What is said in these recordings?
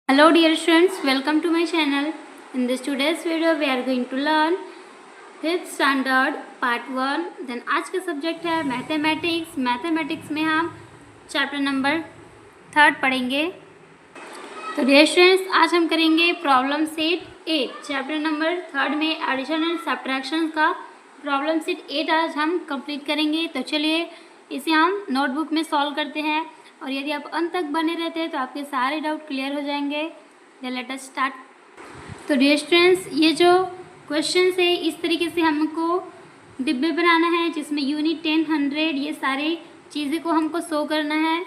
Hello dear students, welcome to my channel. In this today's video we are going to learn 5th standard part 1. Then आज का subject है mathematics. Mathematics में हम chapter number 3 पढ़ेंगे। तो dear students, आज हम करेंगे प्रॉब्लम सेट 8। चैप्टर नंबर 3 में एडिशन एंड सब्ट्रैक्शन का प्रॉब्लम सेट 8 आज हम कंप्लीट करेंगे। तो चलिए इसे हम नोटबुक में सॉल्व करते हैं, और यदि आप अंत तक बने रहते हैं तो आपके सारे डाउट क्लियर हो जाएंगे। Then let us start. तो डियर स्टूडेंट्स, ये जो क्वेश्चन है इस तरीके से हमको डिब्बे बनाना है जिसमें यूनिट 10, 100 ये सारी चीज़ें को हमको शो करना है।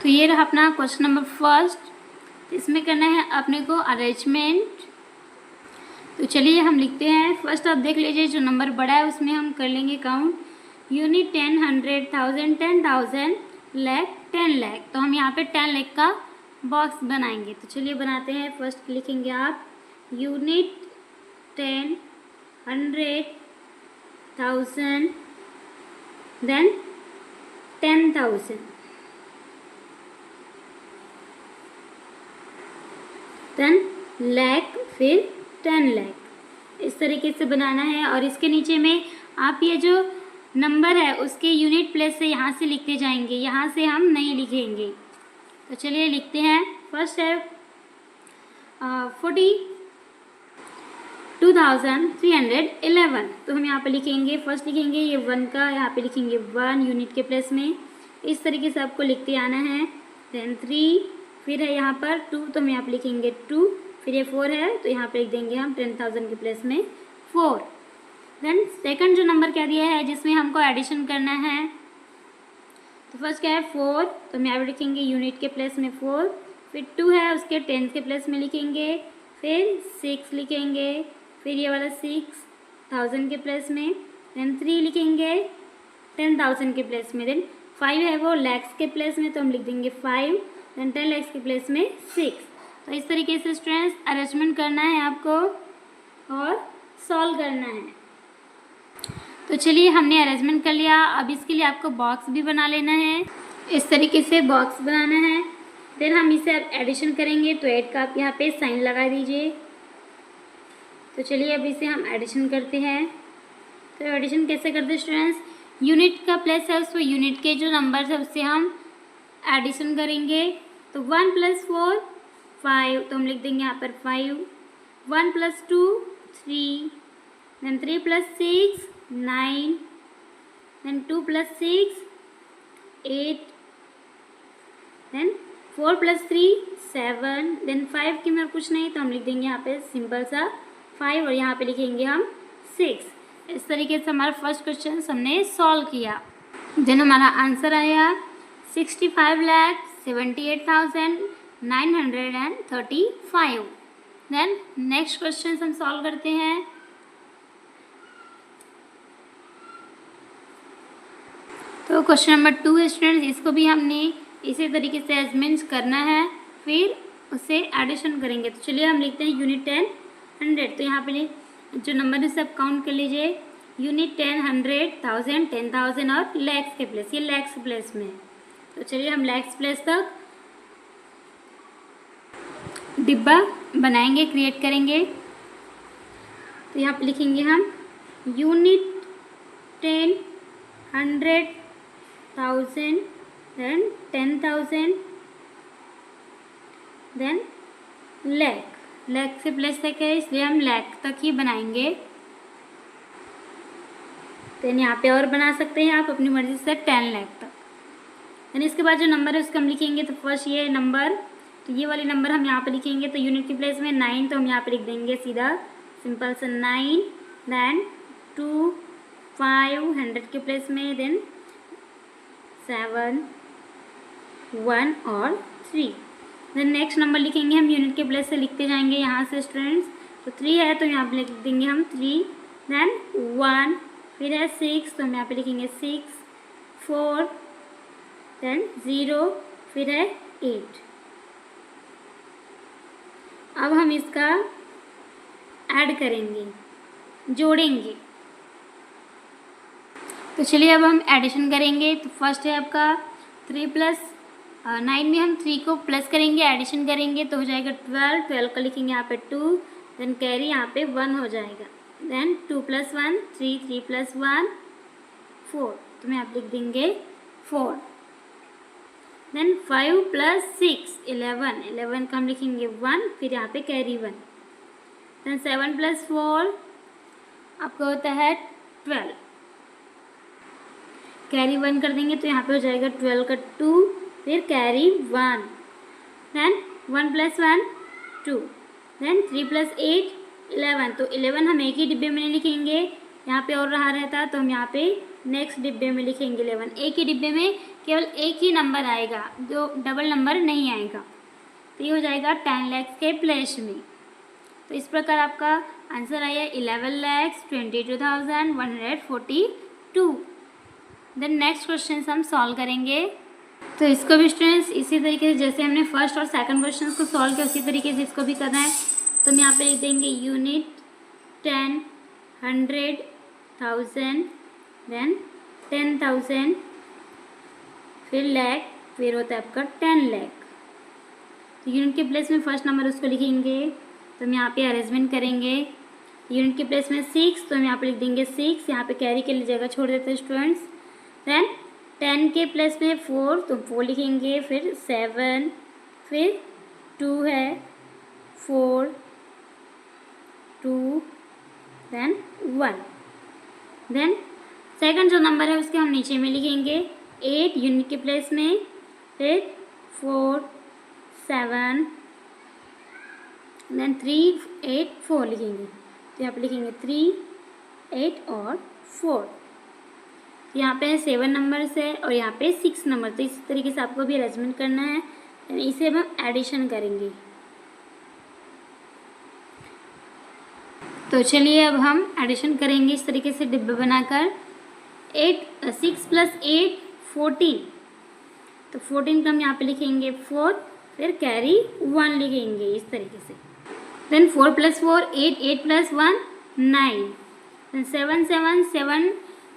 तो ये रहा अपना क्वेश्चन नंबर फर्स्ट। इसमें करना है अपने को अरेंजमेंट। तो चलिए हम लिखते हैं। फर्स्ट आप देख लीजिए, जो नंबर बड़ा है उसमें हम कर लेंगे काउंट। यूनिट 10, 100, 1000, 10,000, लाख, 10 लाख। तो हम यहाँ पे 10 लाख का बॉक्स बनाएंगे। तो चलिए बनाते हैं। फर्स्ट लिखेंगे आप यूनिट 10, 100, 1000, देन 10,000, देन लाख, फिर 10 लाख। इस तरीके से बनाना है। और इसके नीचे में आप ये जो नंबर है उसके यूनिट प्लेस से यहाँ से लिखते जाएंगे, यहाँ से हम नहीं लिखेंगे। तो चलिए लिखते हैं। फर्स्ट है 42,311। तो हम यहाँ पे लिखेंगे, फर्स्ट लिखेंगे ये 1 का, यहाँ पे लिखेंगे 1 यूनिट के प्लेस में। इस तरीके से आपको लिखते आना है। देन 3, फिर है यहाँ पर 2, तो हम यहाँ पे लिखेंगे 2, फिर ये 4 है तो यहाँ पे लिख देंगे हम 10,000 के प्लेस में 4। देन सेकंड जो नंबर क्या दिया है जिसमें हमको एडिशन करना है, तो फर्स्ट क्या है 4, तो हम यहाँ पे लिखेंगे यूनिट के प्लेस में 4, फिर 2 है उसके 10 के प्लेस में लिखेंगे, फिर 6 लिखेंगे, फिर ये वाला 6,000 के प्लेस में, देन 3 लिखेंगे 10,000 के प्लेस में, देन 5 है वो लैक्स के प्लेस में तो हम लिख देंगे 5, देन 10 लैक्स के प्लेस में 6। तो इस तरीके से स्टूडेंट्स अरेंजमेंट करना है आपको और सॉल्व करना है। तो चलिए हमने अरेंजमेंट कर लिया। अब इसके लिए आपको बॉक्स भी बना लेना है। इस तरीके से बॉक्स बनाना है। फिर हम इसे अब एडिशन करेंगे, तो ऐड का आप यहाँ पे साइन लगा दीजिए। तो चलिए अब इसे हम एडिशन करते हैं। तो एडिशन कैसे करते हैं स्टूडेंट्स, यूनिट का प्लेस है उसमें यूनिट के जो नंबर्स है उससे हम एडिशन करेंगे। तो 1 + 4 5, तो हम लिख देंगे यहाँ पर 5, 1 + 2 3, देन 3 + 6 9, then 2 + 6 8, then 4 + 3 7, then 5 की में कुछ नहीं तो हम लिख देंगे यहाँ पे सिंपल सा 5, और यहाँ पे लिखेंगे हम 6। इस तरीके से हमारा फर्स्ट क्वेश्चन हमने सॉल्व किया। देन हमारा आंसर आया 65,78,935। देन नेक्स्ट क्वेश्चन हम सॉल्व करते हैं। तो क्वेश्चन नंबर 2 है स्टूडेंट्स, इसको भी हमने इसी तरीके से अरेंजमेंट करना है, फिर उसे एडिशन करेंगे। तो चलिए हम लिखते हैं यूनिट 10, 100। तो यहाँ पे जो नंबर है सब काउंट कर लीजिए। यूनिट 10, 100, 1000, 10,000 और लैक्स के प्लेस, ये लैक्स प्लेस में। तो चलिए हम लैक्स प्लेस तक डिब्बा बनाएंगे, क्रिएट करेंगे। तो यहाँ पे लिखेंगे हम unit 10, 100, 1000, then 10,000, then lakh. Lakh से प्लस तक है इसलिए हम लाख तक ही बनाएंगे। देन यहाँ पे और बना सकते हैं आप अपनी मर्जी से 10 लाख तक। देन इसके बाद जो नंबर है उसको हम लिखेंगे। तो फर्स्ट ये नंबर, तो ये वाले नंबर हम यहाँ पे लिखेंगे। तो यूनिट के प्लेस में 9, तो हम यहाँ पे लिख देंगे सीधा सिंपल सा 9, देन 2, 5 100 के प्लेस में, देन 7, 1 और 3। देन नेक्स्ट नंबर लिखेंगे हम यूनिट के प्लेस से लिखते जाएंगे यहाँ से स्टूडेंट्स। तो 3 है तो यहाँ पे लिख देंगे हम 3, देन 1, फिर है 6 तो हम यहाँ पे लिखेंगे 6, 4, देन 0, फिर है 8। अब हम इसका ऐड करेंगे, जोड़ेंगे। तो चलिए अब हम एडिशन करेंगे। तो फर्स्ट है आपका 3 + 9 में हम 3 को प्लस करेंगे, एडिशन करेंगे तो हो जाएगा 12, 12 को लिखेंगे यहाँ पे 2, देन कैरी यहाँ पे 1 हो जाएगा, देन 2 + 1 3, 3 + 1 4, तो मैं आप लिख देंगे 4, देन 5 + 6 11, 11 का हम लिखेंगे 1, फिर यहाँ पे कैरी 1, देन 7 + 4 आपका होता है 12, कैरी 1 कर देंगे तो यहाँ पे हो जाएगा 12 का 2, फिर कैरी 1, देन 1 + 1 2, देन 3 + 8 11, तो 11 हम एक ही डिब्बे में नहीं लिखेंगे, यहाँ पे और रहा रहता तो हम यहाँ पे नेक्स्ट डिब्बे में लिखेंगे 11, एक ही डिब्बे में केवल एक ही नंबर आएगा, जो डबल नंबर नहीं आएगा, तो ये हो जाएगा 10 लाख के प्लेस में। तो इस प्रकार आपका आंसर आया 11,22,142। देन नेक्स्ट क्वेश्चन हम सॉल्व करेंगे। तो इसको भी स्टूडेंट्स इसी तरीके से जैसे हमने फर्स्ट और सेकंड क्वेश्चन को सॉल्व किया उसी तरीके से इसको भी करना है। तो हम यहाँ पे लिख देंगे यूनिट 10, 100, 1000, देन 10,000, फिर लाख, फिर होता है आपका 10 लाख। तो यूनिट के प्लेस में फर्स्ट नंबर उसको लिखेंगे, तो हम यहाँ पे अरेंजमेंट करेंगे। यूनिट के प्लेस में 6, तो हम यहाँ पे लिख देंगे 6, यहाँ पे कैरी के लिए जगह छोड़ देते हैं स्टूडेंट्स। देन 10 के प्लेस में 4, तो 4 लिखेंगे, फिर 7, फिर 2 है 4, 2, देन 1, देन सेकंड जो नंबर है उसके हम नीचे में लिखेंगे 8 यूनिट के प्लेस में, फिर 4, 7, देन 3, 8, 4 लिखेंगे, तो यहाँ पे लिखेंगे 3, 8 और 4। यहाँ पे 7 नंबर है और यहाँ पे 6 नंबर, तो इस तरीके से आपको भी अरेंजमेंट करना है। इसे हम एडिशन करेंगे। तो चलिए अब हम एडिशन करेंगे इस तरीके से डिब्बे बनाकर। 6 + 8 14, तो 14 का हम यहाँ पे लिखेंगे 4, फिर कैरी 1 लिखेंगे इस तरीके से। देन 4 + 4 8, 8 + 1 9, देन 7, 7, 7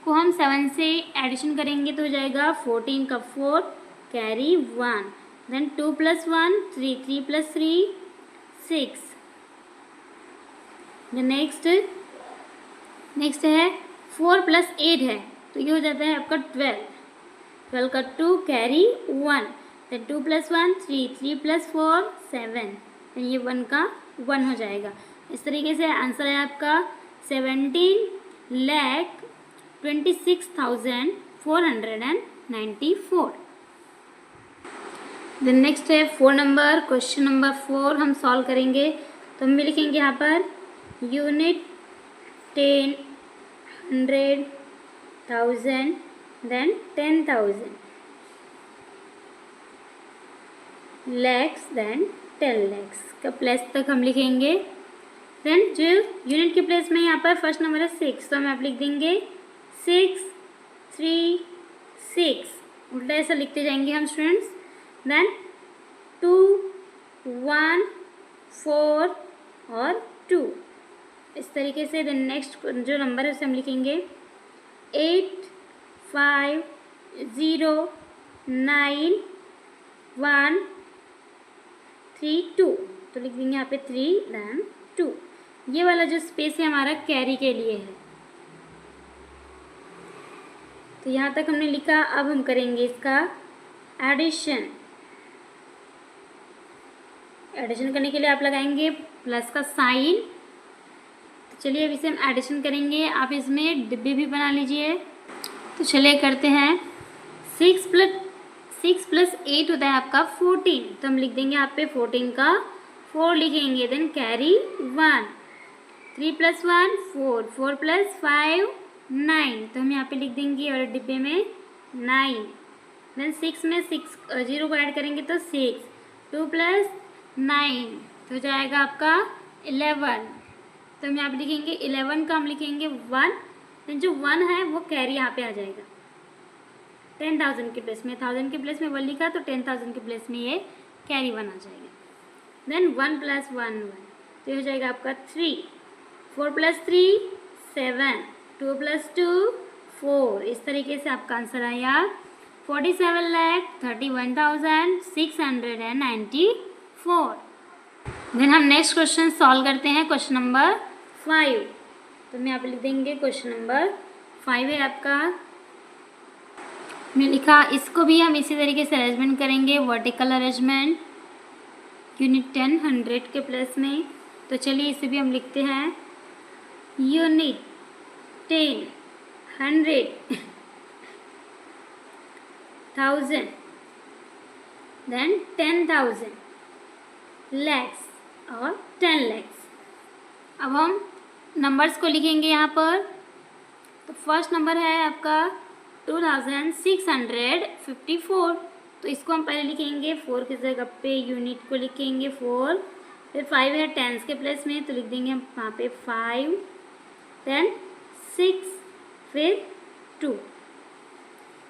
को हम 7 से एडिशन करेंगे तो हो जाएगा 14 का 4, कैरी 1, देन 2 + 1 3, 3 + 3 6, देन नेक्स्ट है 4 + 8 है, तो ये हो जाता है आपका 12, 12 का 2, कैरी 1, देन 2 + 1 3, 3 + 4 7, देन ये 1 का 1 हो जाएगा। इस तरीके से आंसर है आपका 17,26,494। देन नेक्स्ट है 4 नंबर, क्वेश्चन नंबर 4 हम सॉल्व करेंगे। तो हम भी लिखेंगे यहाँ पर unit 10, 100, 1000, then 10,000, lakhs, then 10 lakhs का प्लेस तक हम लिखेंगे। देन जो यूनिट के प्लेस में यहाँ पर फर्स्ट नंबर है 6, तो हम आप लिख देंगे 6, 3, 6, उल्टा ऐसा लिखते जाएंगे हम स्टूडेंट्स। देन 2, 1, 4 और 2 इस तरीके से। देन नेक्स्ट जो नंबर है उसे हम लिखेंगे 8, 5, 0, 9, 1, 3, 2, तो लिख देंगे यहाँ पे 3, देन 2। ये वाला जो स्पेस है हमारा कैरी के लिए है। तो यहाँ तक हमने लिखा, अब हम करेंगे इसका एडिशन। एडिशन करने के लिए आप लगाएंगे प्लस का साइन। तो चलिए अब इसे हम एडिशन करेंगे। आप इसमें डिब्बे भी बना लीजिए। तो चलिए करते हैं। 6 + 8 होता है आपका 14, तो हम लिख देंगे यहाँ पे 14 का 4 लिखेंगे, देन कैरी 1, 3 + 1 4, 4 + 5 9, तो हम यहाँ पे लिख देंगे और डिब्बे में 9, देन 6 में 6 0 को ऐड करेंगे तो 6, 2 + 9 तो हो जाएगा आपका 11, तो हम यहाँ पे लिखेंगे 11 का हम लिखेंगे 1, देन जो 1 है वो कैरी यहाँ पे आ जाएगा 10,000 के प्लेस में। 1000 के प्लेस में 1 लिखा तो 10,000 के प्लेस में ये कैरी 1 आ जाएगा। देन 1 + 1 1, तो हो जाएगा आपका 3, 4 + 3 7, 2 + 2 4। इस तरीके से आपका आंसर आया 47,31,694। देन हम नेक्स्ट क्वेश्चन सॉल्व करते हैं, क्वेश्चन नंबर 5। तो हम यहाँ पे लिख देंगे क्वेश्चन नंबर 5 है आपका। मैं लिखा, इसको भी हम इसी तरीके से अरेंजमेंट करेंगे, वर्टिकल अरेंजमेंट, यूनिट 10 100 के प्लेस में। तो चलिए इसे भी हम लिखते हैं, यूनिट 10 100 1000 देन 10,000 लैक्स और 10 लैक्स। अब हम नंबर्स को लिखेंगे यहाँ पर। तो फर्स्ट नंबर है आपका 2654। तो इसको हम पहले लिखेंगे 4 की जगह पे यूनिट को लिखेंगे 4, फिर 5 है टेंस के प्लेस में तो लिख देंगे हम वहाँ पे 5, देन 6, फिर 2।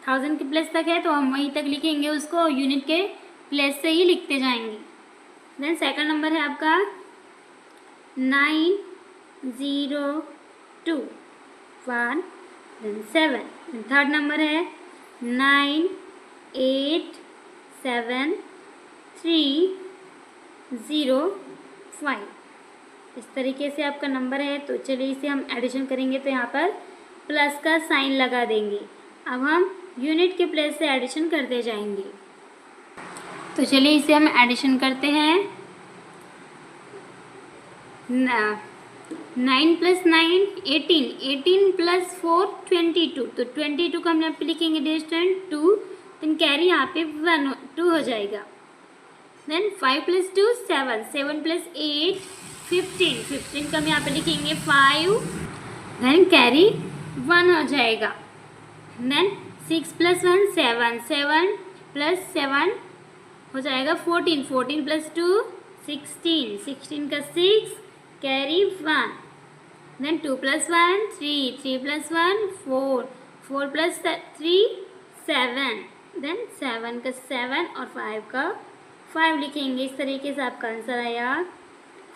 1000 के प्लेस तक है तो हम वहीं तक लिखेंगे, उसको यूनिट के प्लेस से ही लिखते जाएंगे। देन सेकंड नंबर है आपका 902 1 देन 7। थर्ड नंबर है 98735। इस तरीके से आपका नंबर है। तो चलिए इसे हम एडिशन करेंगे तो यहाँ पर प्लस का साइन लगा देंगे। अब हम यूनिट के प्लेस से एडिशन करते जाएंगे। तो चलिए इसे हम एडिशन करते हैं। 9 + 9 18, 18 + 4 22। तो 22 को हम यहाँ पे लिखेंगे डिस्टेंट 2, देन कैरी यहाँ पे 1 2 हो जाएगा। देन 5 + 2 7, 7 + 8 15, 15 का हम यहाँ पे लिखेंगे 5, देन कैरी 1 हो जाएगा। देन 6 + 1 7, 7 + 7 हो जाएगा 14, 14 + 2 16, 16 का 6 कैरी 1, देन 2 + 1 3, 3 + 1 4, 4 + 3 7, देन 7 का 7 और 5 का 5 लिखेंगे। इस तरीके से आपका आंसर आया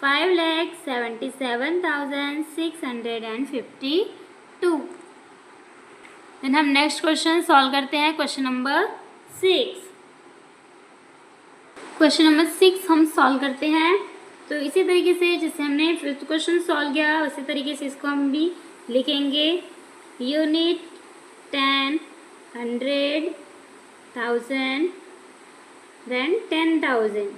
5,77,652। देन हम नेक्स्ट क्वेश्चन सॉल्व करते हैं, क्वेश्चन नंबर 6। क्वेश्चन नंबर 6 हम सॉल्व करते हैं। तो इसी तरीके से जैसे हमने फिफ्थ क्वेश्चन सॉल्व किया उसी तरीके से इसको हम भी लिखेंगे, unit 10 100 1000 then 10,000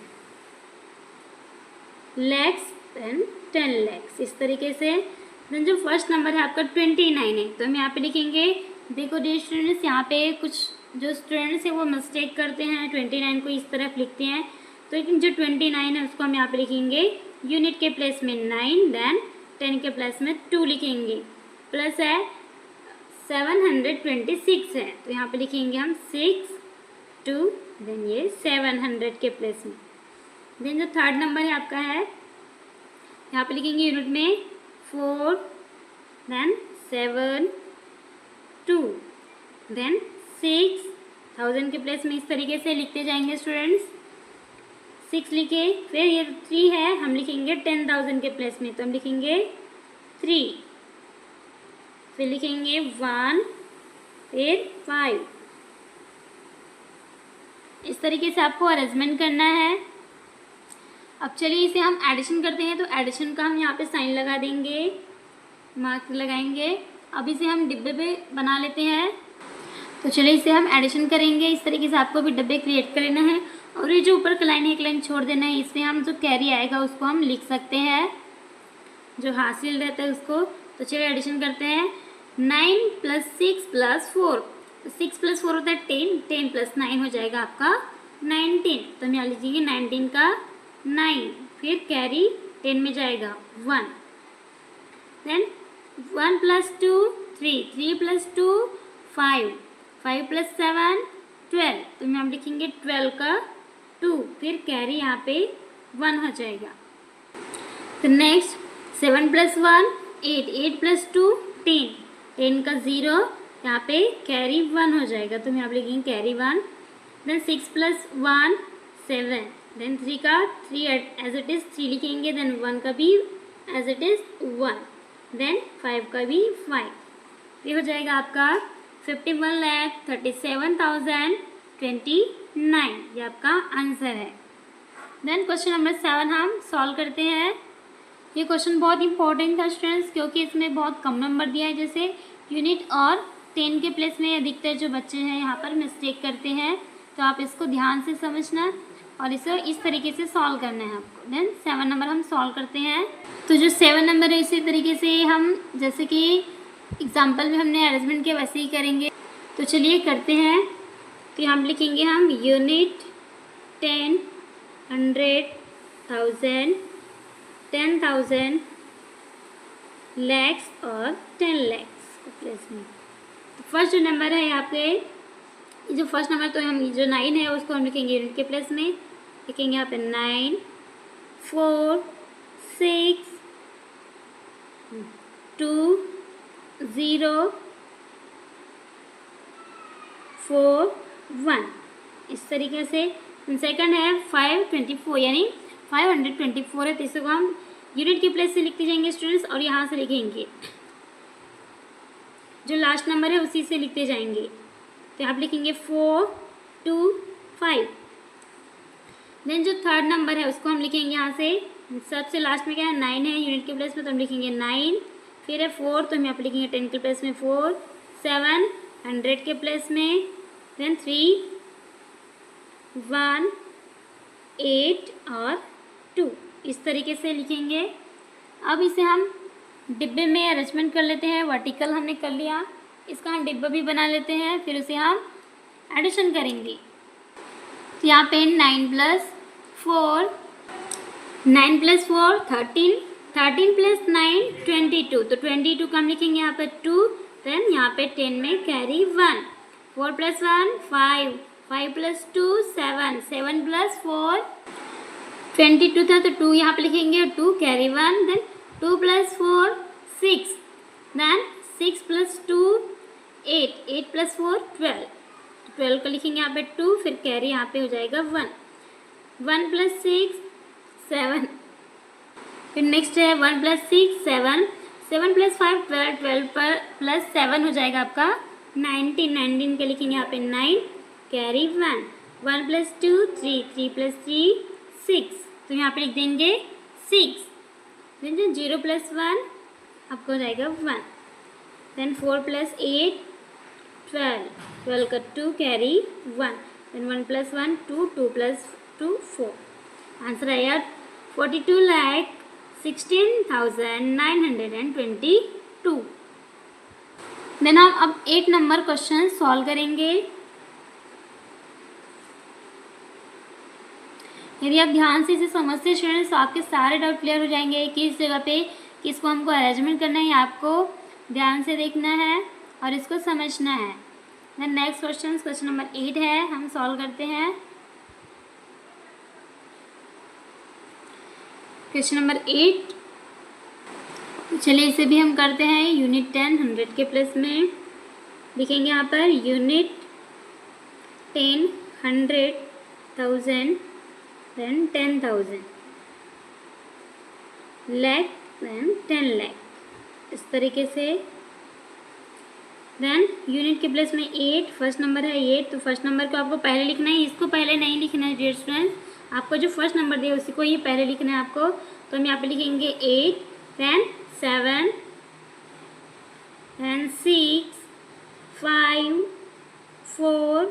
lakhs then 10 lakhs. इस तरीके से देन जो फर्स्ट नंबर है आपका 29 है तो हम यहाँ पे लिखेंगे। देखो डियर स्टूडेंट्स, यहाँ पे कुछ जो स्टूडेंट्स हैं वो मिस्टेक करते हैं, 29 को इस तरफ लिखते हैं। तो लेकिन जो 29 है उसको हम यहाँ पे लिखेंगे यूनिट के प्लेस में 9, देन 10 के प्लेस में 2 लिखेंगे। प्लस है 726 है तो यहाँ पे लिखेंगे हम 6 2 देन ये 700 के प्लेस में। देन जो थर्ड नंबर है आपका है यहाँ पे लिखेंगे यूनिट में 4 देन 7 2 देन 6 1000 के प्लेस में। इस तरीके से लिखते जाएंगे स्टूडेंट्स। 6 लिखे, फिर ये 3 है हम लिखेंगे 10,000 के प्लेस में तो हम लिखेंगे 3, फिर लिखेंगे 1 फिर 5। इस तरीके से आपको अरेंजमेंट करना है। अब चलिए इसे हम एडिशन करते हैं। तो एडिशन का हम यहाँ पे साइन लगा देंगे, मार्क लगाएंगे। अब इसे हम डिब्बे पे बना लेते हैं। तो चलिए इसे हम एडिशन करेंगे। इस तरीके से आपको भी डब्बे क्रिएट कर लेना है और ये जो ऊपर का लाइन है एक लाइन छोड़ देना है। इसमें हम जो कैरी आएगा उसको हम लिख सकते हैं, जो हासिल रहता है उसको। तो चलिए एडिशन करते हैं। 9 + 6 + 4, 6 + 4 होता है 10, 10 + 9 हो जाएगा आपका 19। तो हम यहाँ लिखेंगे 19 का 9, फिर कैरी 10 में जाएगा 1, देन 1 + 2 3, 3 + 2 5, 5 + 7 12। तो हम लिखेंगे 12 का 2, फिर कैरी यहाँ पे 1 हो जाएगा। तो नेक्स्ट 7 + 1 8, 8 + 2 10, 10 का 0 यहाँ पे कैरी 1 हो जाएगा। तो हम यहाँ पे लिखेंगे कैरी 1, देन 6 + 1 7, देन 3 का 3 एज इट इज़ 3 लिखेंगे, देन 1 का भी एज इट इज़ 1, देन 5 का भी 5। ये हो जाएगा आपका 51,37,029 ये आपका आंसर है। देन क्वेश्चन नंबर 7 हम सॉल्व करते हैं। ये क्वेश्चन बहुत इंपॉर्टेंट था स्टूडेंट्स, क्योंकि इसमें बहुत कम नंबर दिया है। जैसे यूनिट और 10 के प्लेस में अधिकतर जो बच्चे हैं यहाँ पर मिस्टेक करते हैं, तो आप इसको ध्यान से समझना और इसे इस तरीके से सॉल्व करना है आपको। देन 7 नंबर हम सॉल्व करते हैं। तो जो 7 नंबर है इसी तरीके से हम जैसे कि एग्जाम्पल में हमने अरेंजमेंट के वैसे ही करेंगे। तो चलिए करते हैं। तो यहाँ लिखेंगे हम यूनिट 10, 100, 1000, 10,000, लैक्स और 10 लैक्स के प्लेस में। तो फर्स्ट जो नंबर है यहाँ पे, जो फर्स्ट नंबर तो हम जो 9 है उसको हम लिखेंगे यूनिट के प्लेस में। लिखेंगे यहाँ पे 9, 4, 6, 2, 0, 4, 1 इस तरीके से। सेकंड है 524 यानी 524 है, तो इसको हम यूनिट के प्लेस से लिखते जाएंगे स्टूडेंट्स और यहाँ से लिखेंगे जो लास्ट नंबर है उसी से लिखते जाएंगे। तो यहाँ पे लिखेंगे 4, 2, 5। देन जो थर्ड नंबर है उसको हम लिखेंगे यहाँ से, सबसे लास्ट में क्या है 9 है यूनिट के प्लेस में, तो हम लिखेंगे 9। फिर है 4 तो हम यहाँ पे लिखेंगे 10 के प्लेस में 4, 7 100 के प्लेस में, देन 3, 1, 8 और 2 इस तरीके से लिखेंगे। अब इसे हम डिब्बे में अरेंजमेंट कर लेते हैं। वर्टिकल हमने कर लिया, इसका हम डिब्बा भी बना लेते हैं, फिर उसे हम एडिशन करेंगे। तो यहाँ पे 9 + 4 13, 13 + 9 22, तो 22 का हम लिखेंगे यहाँ पे 2। देन यहाँ पे 10 में कैरी 1, 4 + 1 5, 5 + 2 7, 7 + 4 22 था तो 2 यहाँ पे लिखेंगे, 2 कैरी 1, देन 2 + 4 6, देन 6 + 2 8, 8 + 4 12, 12 को लिखेंगे यहाँ पे 2, फिर कैरी यहाँ पे हो जाएगा 1, 1 + 6 7, फिर नेक्स्ट है 1 + 6 7, 7 + 5 12, 12 पर प्लस 7 हो जाएगा आपका 19, 19 के लिखेंगे यहाँ पे 9, कैरी 1, 1 + 2 3, 3 + 3 6, तो यहाँ पे लिख देंगे 6, देन 0 + 1 आपको हो जाएगा 1, देन 4 + 8 12, 12 का 2 कैरी 1, देन 1 + 1 2, 2 + 2 4। आंसर आया 42,16,922। देन हम अब 8 नंबर क्वेश्चन सॉल्व करेंगे। यदि आप ध्यान से इसे समझते स्टूडेंट्स तो आपके सारे डाउट क्लियर हो जाएंगे। किस जगह पे किसको हमको अरेंजमेंट करना है आपको ध्यान से देखना है और इसको समझना है। देन नेक्स्ट क्वेश्चन नंबर 8 है, हम सॉल्व करते हैं। क्वेश्चन नंबर 8, चलिए इसे भी हम करते हैं यूनिट 10 100 के प्लेस में। लिखेंगे यहाँ पर unit 10 100 1000, then 10,000, lakh, then 10 lakh इस तरीके से। देन यूनिट के प्लेस में 8, फर्स्ट नंबर है 8, तो फर्स्ट नंबर को आपको पहले लिखना है, इसको पहले नहीं लिखना है डियर स्टूडेंट्स। आपको जो फर्स्ट नंबर दिया उसी को ही पहले लिखना है आपको। तो हम यहाँ पे लिखेंगे 8, then 7, then 6 5 4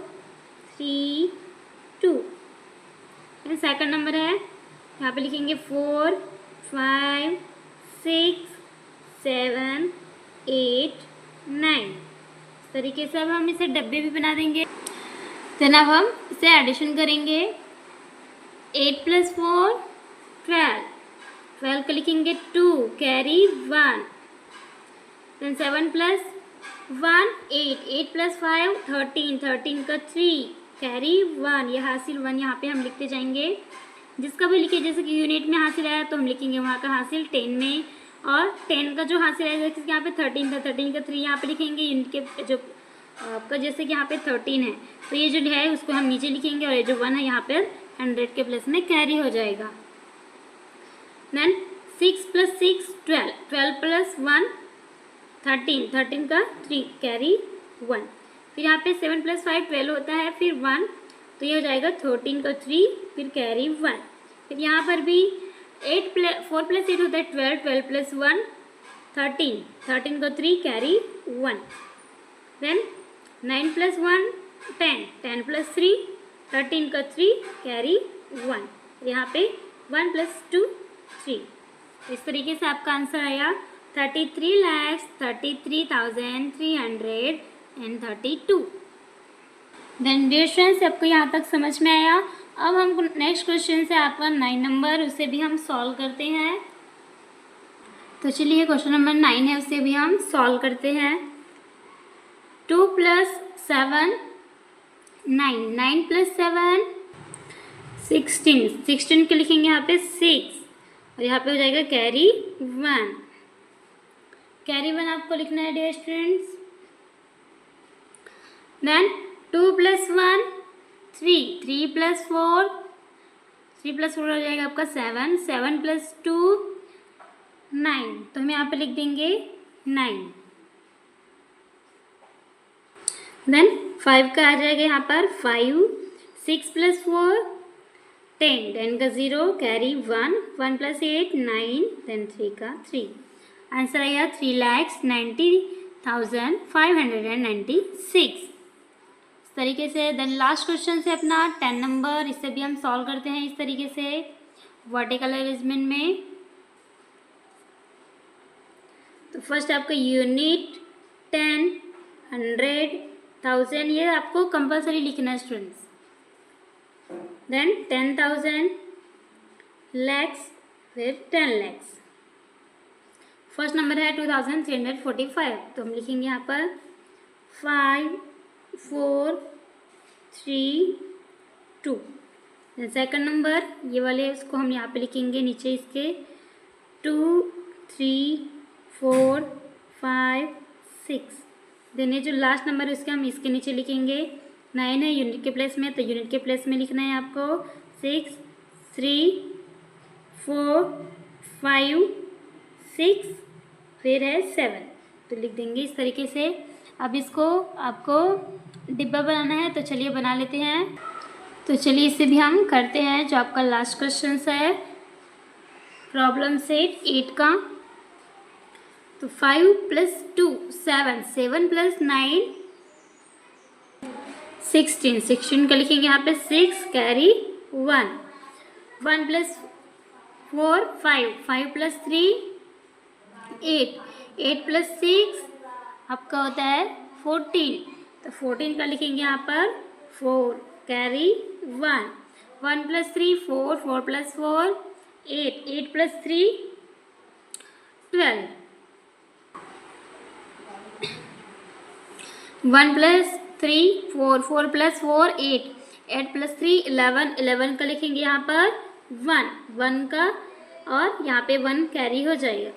3 2, then second number है यहाँ पे लिखेंगे 4 5 6 7 8 9 इस तरीके से। अब हम इसे डब्बे भी बना देंगे। देन अब हम इसे एडिशन करेंगे। 8 + 4 12, 12 को लिखेंगे 2, कैरी 1, देन 7 + 1 8, 8 + 5 13, 13 का 3, कैरी 1, यह हासिल 1 यहाँ पे हम लिखते जाएंगे। जिसका भी लिखिए, जैसे कि यूनिट में हासिल आया तो हम लिखेंगे वहाँ का हासिल 10 में, और 10 का जो हासिल आया जैसे कि यहाँ पे 13 था 13 का 3 यहाँ पे लिखेंगे। यूनिट के जो आपका जैसे कि यहाँ पे 13 है तो ये जो है उसको हम नीचे लिखेंगे, और ये जो 1 है यहाँ पर 100 के प्लेस में कैरी हो जाएगा। देन 6 + 6 12, 12 + 1 13, 13 का 3 कैरी 1, फिर यहाँ पे 7 + 5 12 होता है, फिर 1, तो ये हो जाएगा 13 को 3, फिर कैरी 1। फिर यहाँ पर भी 4 + 8 होता है 12, 12 + 1 13, 13 को 3 कैरी 1। देन 9 + 1 10, 10 + 3 13 को 3 कैरी 1। यहाँ पे 1 + 2 3। इस तरीके से आपका आंसर आया 33,33,332। देन डियर स्टूडेंट्स, आपको यहाँ तक समझ में आया। अब हम नेक्स्ट क्वेश्चन से आपका 9 नंबर, उसे भी हम सॉल्व करते हैं। तो चलिए क्वेश्चन नंबर 9 है, उसे भी हम सॉल्व करते हैं। 2 + 7 9, 9 + 7 16, 16 के लिखेंगे यहाँ पे 6, और यहाँ पे हो जाएगा कैरी 1। कैरी 1 आपको लिखना है डियर स्टूडेंट्स। देन 2 + 1 3, 3 + 4, 3 + 4 हो जाएगा आपका 7, 7 + 2 9, तो हम यहाँ पे लिख देंगे 9। देन 5 का आ जाएगा यहाँ पर 5, 6 + 4 10, 10 का 0 कैरी 1, 1 + 8 9, देन 3 का 3। आंसर आया 3,90,596। इस तरीके से। देन लास्ट क्वेश्चन से अपना 10 नंबर, इसे भी हम सॉल्व करते हैं इस तरीके से वर्टिकल अरेंजमेंट में। तो फर्स्ट आपका यूनिट 10, 100, 1000, ये आपको कंपल्सरी लिखना है स्टूडेंट्स। देन 10,000, लैक्स, फिर 10 लैक्स। फर्स्ट नंबर है 2345, तो हम लिखेंगे यहाँ पर 5 4 3 2। देन सेकंड नंबर, ये वाले उसको हम यहाँ पे लिखेंगे नीचे इसके 2 3 4 5 6। देन ये जो लास्ट नंबर है उसके हम इसके नीचे लिखेंगे 9 है यूनिट के प्लेस में, तो यूनिट के प्लेस में लिखना है आपको 6 3 4 5 6, फिर है 7, तो लिख देंगे इस तरीके से। अब इसको आपको डिब्बा बनाना है, तो चलिए बना लेते हैं। तो चलिए इसे भी हम करते हैं। जो आपका लास्ट क्वेश्चन है प्रॉब्लम सेट 8 का, तो 5 + 2 7, 7 + 9 16, 16 का लिखेंगे यहाँ पे 6 कैरी 1, 1 + 4 5, 5 + 3 8, 8 + 6 आपका होता है 14, तो 14 का लिखेंगे यहाँ पर 4 कैरी 1, 1 + 3 4, 4 + 4 8, 8 + 3 12, 1 + 3 4, 4 + 4 8, 8 + 3 11, 11 का लिखेंगे यहाँ पर 1, 1 का, और यहाँ पे 1 कैरी हो जाएगा।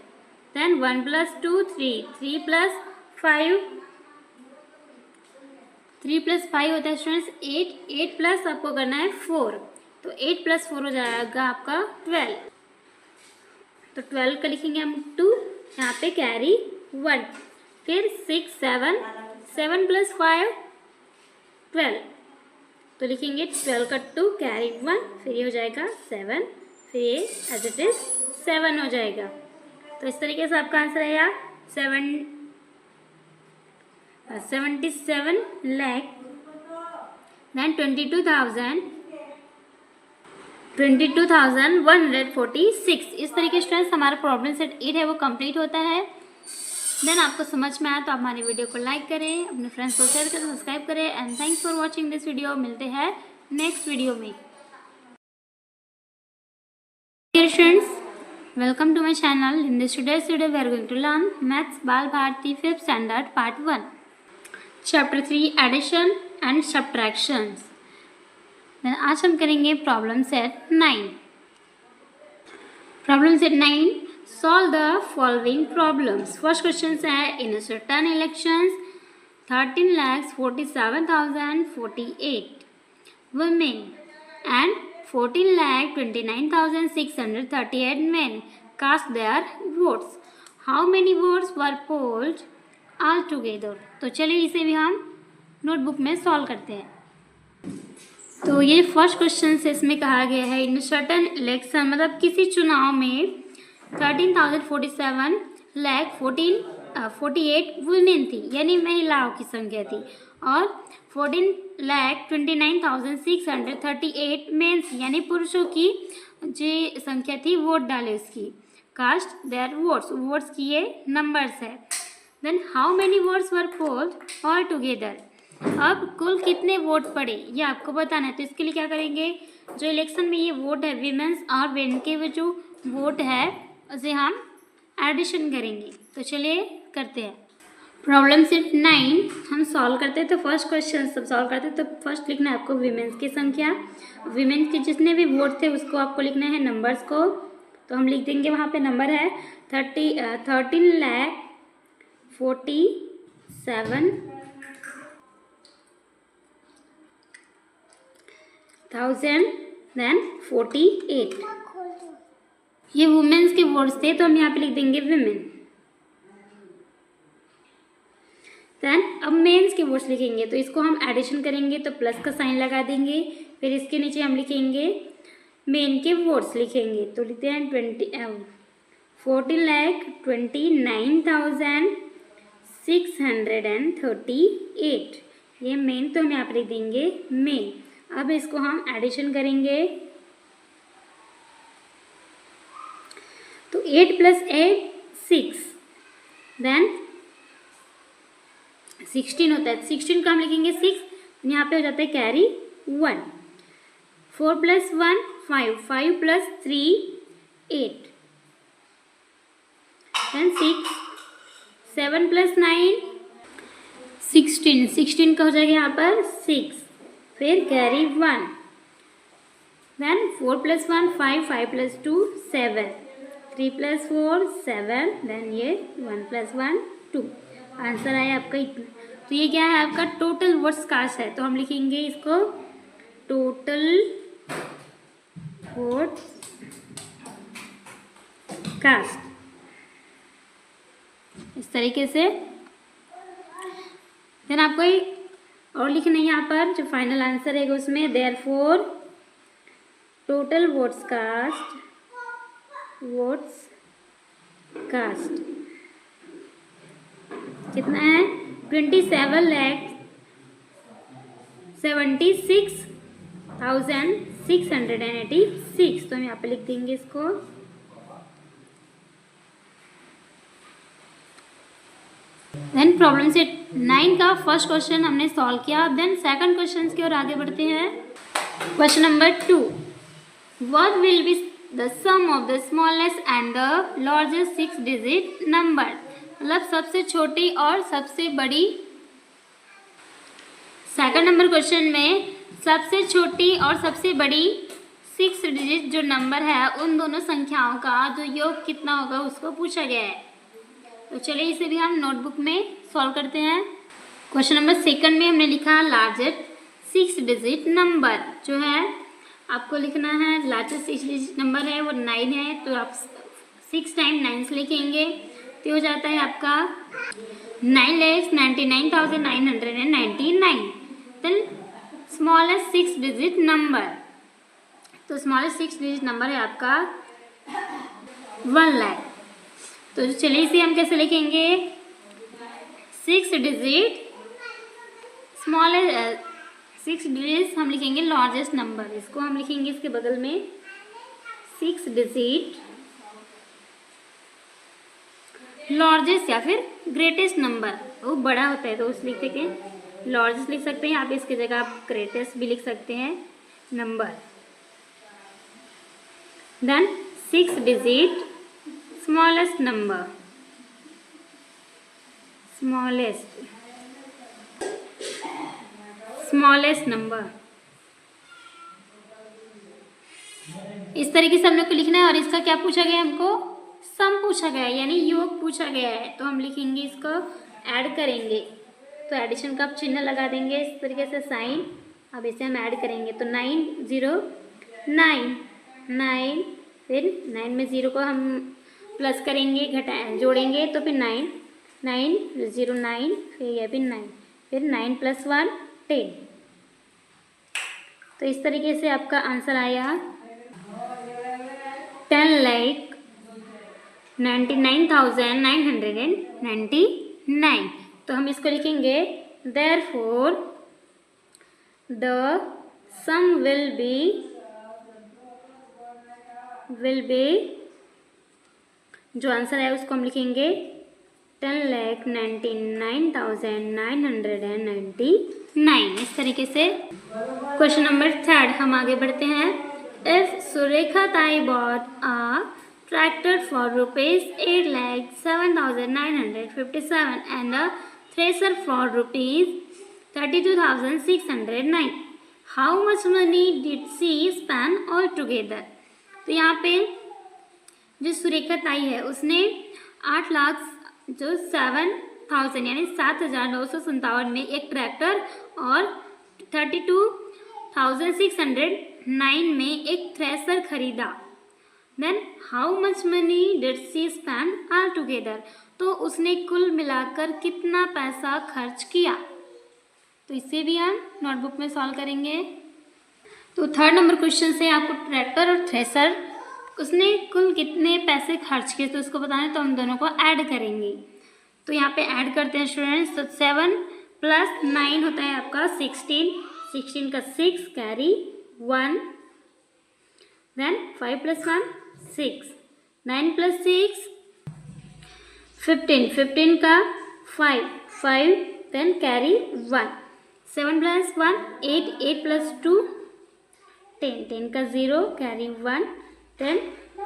देन 1 + 2 3, 3 + 5, 3 + 5 होता है स्टूडेंट्स 8, 8 प्लस आपको करना है 4, तो 8 + 4 हो जाएगा आपका 12, तो 12 का लिखेंगे हम 2, यहाँ पे कैरी 1, फिर 6 7, 7 + 5 12, तो लिखेंगे 12 का 2 कैरी 1, फिर ये हो जाएगा 7, फिर ये एज इट इज 7 हो जाएगा। तो इस तरीके से आपका आंसर आया 77 लाख, देन 22,146। इस तरीके से स्टूडेंट्स हमारा प्रॉब्लम सेट 8 है वो कंप्लीट होता है। देन आपको समझ में आया तो आप हमारे वीडियो को लाइक करें, अपने फ्रेंड्स को शेयर करें, सब्सक्राइब करें, and thanks for watching this video. मिलते हैं नेक्स्ट वीडियो में। Dear students, welcome to my channel. In this today's video we are going to learn Maths Bal Bharati 5th Standard Part 1, Chapter 3 Addition and Subtractions. Then आज हम करेंगे problem set 9। Problem set 9, solve the following problems. First question है in a certain elections 13,47,048 women and 14,29,638 men cast their votes. How many votes were polled altogether? तो चलिए इसे भी हम notebook में सॉल्व करते हैं। तो ये फर्स्ट क्वेश्चन से इसमें कहा गया है इन सर्टन इलेक्शन, मतलब किसी चुनाव में 13,047 लाख 48 वुमेन थी, यानी महिलाओं की संख्या थी, और 14,29,638 मेंस यानी पुरुषों की जो संख्या थी वोट डाले उसकी। कास्ट देयर वोट्स की ये नंबर्स है। Then how many votes were polled all together, अब कुल कितने वोट पड़े ये आपको बताना है। तो इसके लिए क्या करेंगे, जो इलेक्शन में ये वोट है वीमेंस और मेन के वो जो वोट है उसे हम एडिशन करेंगे। तो चलिए करते हैं। प्रॉब्लम सेट 9 हम सॉल्व करते हैं। तो फर्स्ट क्वेश्चन सब सॉल्व करते हैं। तो फर्स्ट लिखना है आपको वीमेंस की संख्या, वीमेंस के जितने भी वोट थे उसको आपको लिखना है नंबर्स को। तो हम लिख देंगे, वहाँ पे नंबर है 13,47,048 ये वुमेन्स के वोट्स थे, तो हम यहाँ पे लिख देंगे विमेन। देन अब मेंस के वोट्स लिखेंगे, तो इसको हम एडिशन करेंगे तो प्लस का साइन लगा देंगे, फिर इसके नीचे हम लिखेंगे मेन के वोट्स लिखेंगे। तो लिखते हैं 14,29,638 ये मेन, तो हम यहाँ पर लिख देंगे मेन। अब इसको हम एडिशन करेंगे, तो 8 + 8 6, देन 16 होता है। 16 का हम लिखेंगे 6, यहाँ पे हो जाता है कैरी 1। 4 + 1 5, 5 + 3 8, देन 6, 7 + 9 16, 16 का हो जाएगा यहाँ पर 6, फिर कैरी 1, देन 4 + 1 5, 5 + 2 7, 3 + 4 7, देन ये 1 + 1 2। आंसर आया आपका इतना। तो ये क्या है आपका टोटल वोट्स कास्ट है, तो हम लिखेंगे इसको टोटल वोट्स कास्ट इस तरीके से। देन आपको और लिखना है यहाँ पर जो फाइनल आंसर है उसमें देयरफॉर टोटल वोट्स कास्ट कितना है 27,76,686। तो हम यहाँ पे लिख देंगे इसको। देन प्रॉब्लम सेट 9 का फर्स्ट क्वेश्चन हमने सॉल्व किया। देन सेकंड क्वेश्चन की ओर आगे बढ़ते हैं। Question number 2, what will be the sum of the smallest and the largest 6 digit number, मतलब सबसे छोटी और सबसे बड़ी। सेकंड नंबर क्वेश्चन में सबसे छोटी और सबसे बड़ी 6 डिजिट जो नंबर है उन दोनों संख्याओं का जो योग कितना होगा उसको पूछा गया है। तो चलिए इसे भी हम नोटबुक में सॉल्व करते हैं। क्वेश्चन नंबर सेकंड में हमने लिखा लार्जेस्ट 6 डिजिट नंबर जो है आपको लिखना है। लार्जेस्ट 6 डिजिट नंबर है वो 9 है, तो आप 6 टाइम 9 से लिखेंगे तो हो जाता है आपका 9,99,999। देन स्मॉलेस्ट 6 डिजिट नंबर, तो स्मॉलेस्ट 6 डिजिट नंबर है आपका 1 लाख। तो चलिए इसे हम कैसे लिखेंगे 6 डिजिट स्मॉलेस्ट 6 डिजिट हम लिखेंगे लार्जेस्ट नंबर, इसको हम लिखेंगे इसके बगल में 6 डिजिट लार्जेस्ट या फिर ग्रेटेस्ट नंबर, वो बड़ा होता है तो उस लिखते हैं लार्जेस्ट लिख सकते हैं, आप इसकी जगह आप ग्रेटेस्ट भी लिख सकते हैं number. Then 6 digit smallest number, smallest number इस तरीके से हम लोग को लिखना है। और इसका क्या पूछा गया हमको सम पूछा गया है, यानी योग पूछा गया है, तो हम लिखेंगे इसको ऐड करेंगे। तो एडिशन का चिन्ह लगा देंगे इस तरीके से साइन। अब इसे हम ऐड करेंगे तो 9 0 9 9, फिर 9 में 0 को हम प्लस करेंगे जोड़ेंगे तो फिर 9 9 0 9, फिर यह भी 9 फिर 9 + 1 10। तो इस तरीके से आपका आंसर आया 10,99,999। तो हम इसको लिखेंगे therefore the sum will be जो आंसर है उसको हम लिखेंगे 10,99,999। इस तरीके से क्वेश्चन नंबर 3 हम आगे बढ़ते हैं। If Surekha Tai bought a tractor for ₹8,07,957 and a thresher for ₹32,609, how much money did she spend all together. तो यहाँ पे जो सुरेखा ताई है उसने 8,07,000 यानी 7,957 में एक ट्रैक्टर और 32,609 में एक थ्रेसर खरीदा। Then how much money did she spend all together. तो उसने कुल मिलाकर कितना पैसा खर्च किया। तो इसे भी हम नोटबुक में सॉल्व करेंगे। तो 3rd नंबर क्वेश्चन से आपको ट्रैक्टर और थ्रेसर उसने कुल कितने पैसे खर्च किए तो उसको बताना है, तो हम दोनों को ऐड करेंगे। तो यहाँ पे ऐड करते हैं स्टूडेंट्स। तो 7 + 9 होता है आपका 16, 16 का 6 कैरी 1, देन 5 + 1 6, 9 + 6 15, 15 का 5, 5 देन कैरी 1, 7 + 1 8, 8 + 2 10, 10 का 0 कैरी 1, 10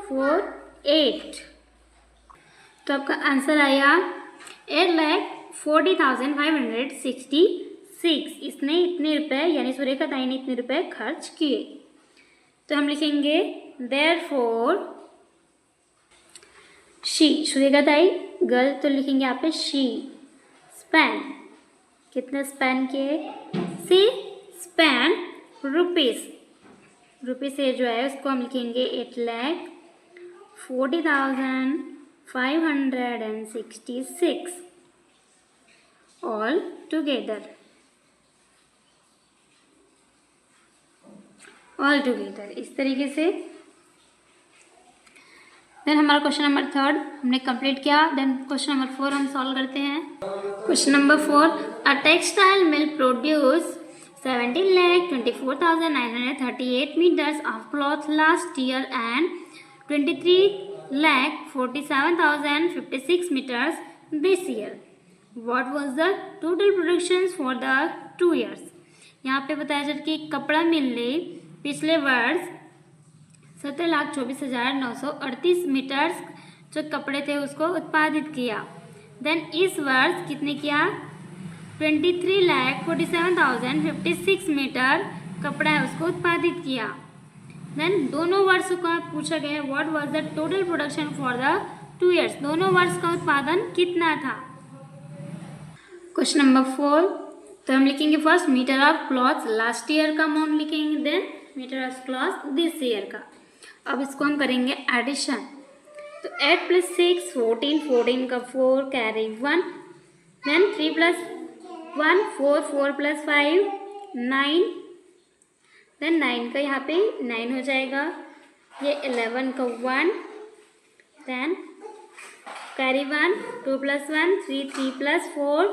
4 8। तो आपका आंसर आया 8,40,566। इसने इतने रुपए यानी सुरेखा ताई ने इतने रुपए खर्च किए। तो हम लिखेंगे देयरफॉर शी, सुरेखा ताई गर्ल तो लिखेंगे यहाँ पे शी स्पेंड, कितने स्पेंड किए, सी स्पेंड रुपीस, रुपीस से जो है उसको हम लिखेंगे 8,40,566 ऑल टुगेदर, इस तरीके से। देन हमारा क्वेश्चन नंबर 3 हमने कंप्लीट किया। देन क्वेश्चन नंबर 4 हम सॉल्व करते हैं। Question number 4, a textile mill produce 17,24,938 meters of cloth last year and 23,47,056 meters this year. What was the total productions for the 2 years? यहाँ पे बताया जाता कि कपड़ा मिल ने पिछले वर्ष 17,24,938 मीटर्स जो कपड़े थे उसको उत्पादित किया। देन इस वर्ष कितने किया, 23,47,056 मीटर कपड़ा है उसको उत्पादित किया। देन दोनों वर्षों का पूछा गया है what was the total production for the 2 years, दोनों वर्ष का उत्पादन कितना था। क्वेश्चन नंबर 4, तो हम लिखेंगे first metre of cloth last year का अमाउंट लिखेंगे, then metre of cloth this year का। अब इसको हम करेंगे एडिशन। तो 8 + 6 14, 14 का 4 कैरी 1, देन 3 + 1 4, 4 + 5 9, देन 9 का यहाँ पे 9 हो जाएगा, ये 11 का 1, देन कैरी 1 2 + 1 3, 3 + 4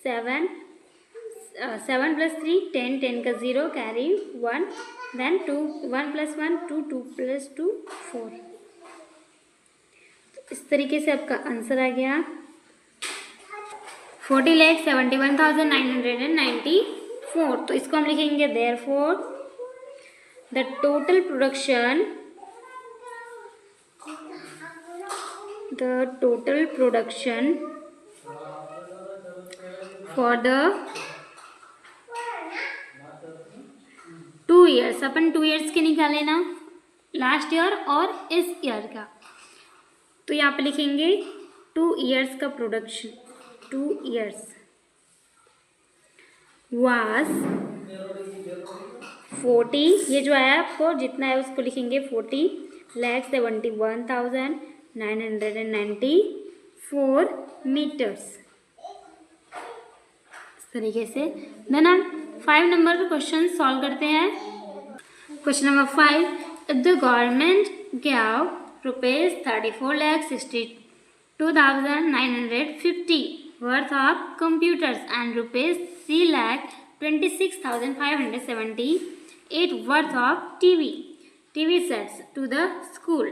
7, 7 + 3 10, 10 का 0 कैरी 1, देन 2 1 + 1 2, 2 + 2 4। तो इस तरीके से आपका आंसर आ गया 40,71,994। तो इसको हम लिखेंगे therefore the total production for the 2 years, upon 2 years के निकाले ना, लास्ट ईयर और इस ईयर का। तो यहाँ पे लिखेंगे 2 years का प्रोडक्शन, 2 years was 40, ये जो है आपको जितना है उसको लिखेंगे 40,71,994 मीटर्स। इस तरीके से। देन हम 5 नंबर क्वेश्चन सॉल्व करते हैं। Question number 5, if the government gave ₹34,62,950 worth of computers and ₹3,26,578 worth of TV sets to the school,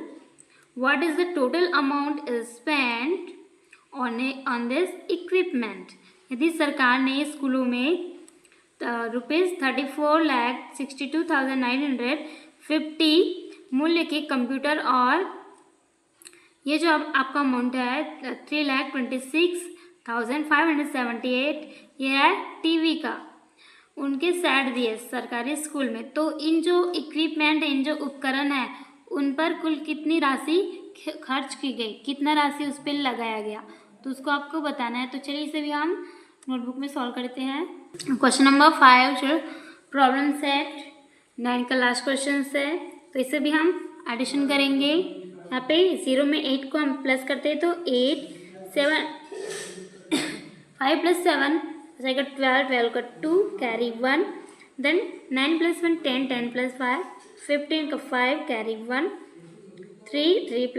what is the total amount is spent on this equipment? यदि सरकार ने स्कूलों में ₹34,62,950 मूल्य के कंप्यूटर और ये जो आपका अमाउंट है 3,26,578 ये है टीवी का, उनके सेट दिए सरकारी स्कूल में। तो इन जो इक्विपमेंट, इन जो उपकरण है, उन पर कुल कितनी राशि खर्च की गई, कितना राशि उस पर लगाया गया, तो उसको आपको बताना है। तो चलिए इसे भी हम नोटबुक में सॉल्व करते हैं। क्वेश्चन नंबर 5 जो प्रॉब्लम सेट 9 का लास्ट क्वेश्चन है, तो इसे भी हम एडिशन करेंगे। यहाँ पे 0 में 8 को हम प्लस करते हैं तो 8 7 5 + 7 जाएगा 12, 12 का 2 कैरी 1, देन 9 + 1 10, 10 + 5 15 का 5 कैरी 1, 3 3 +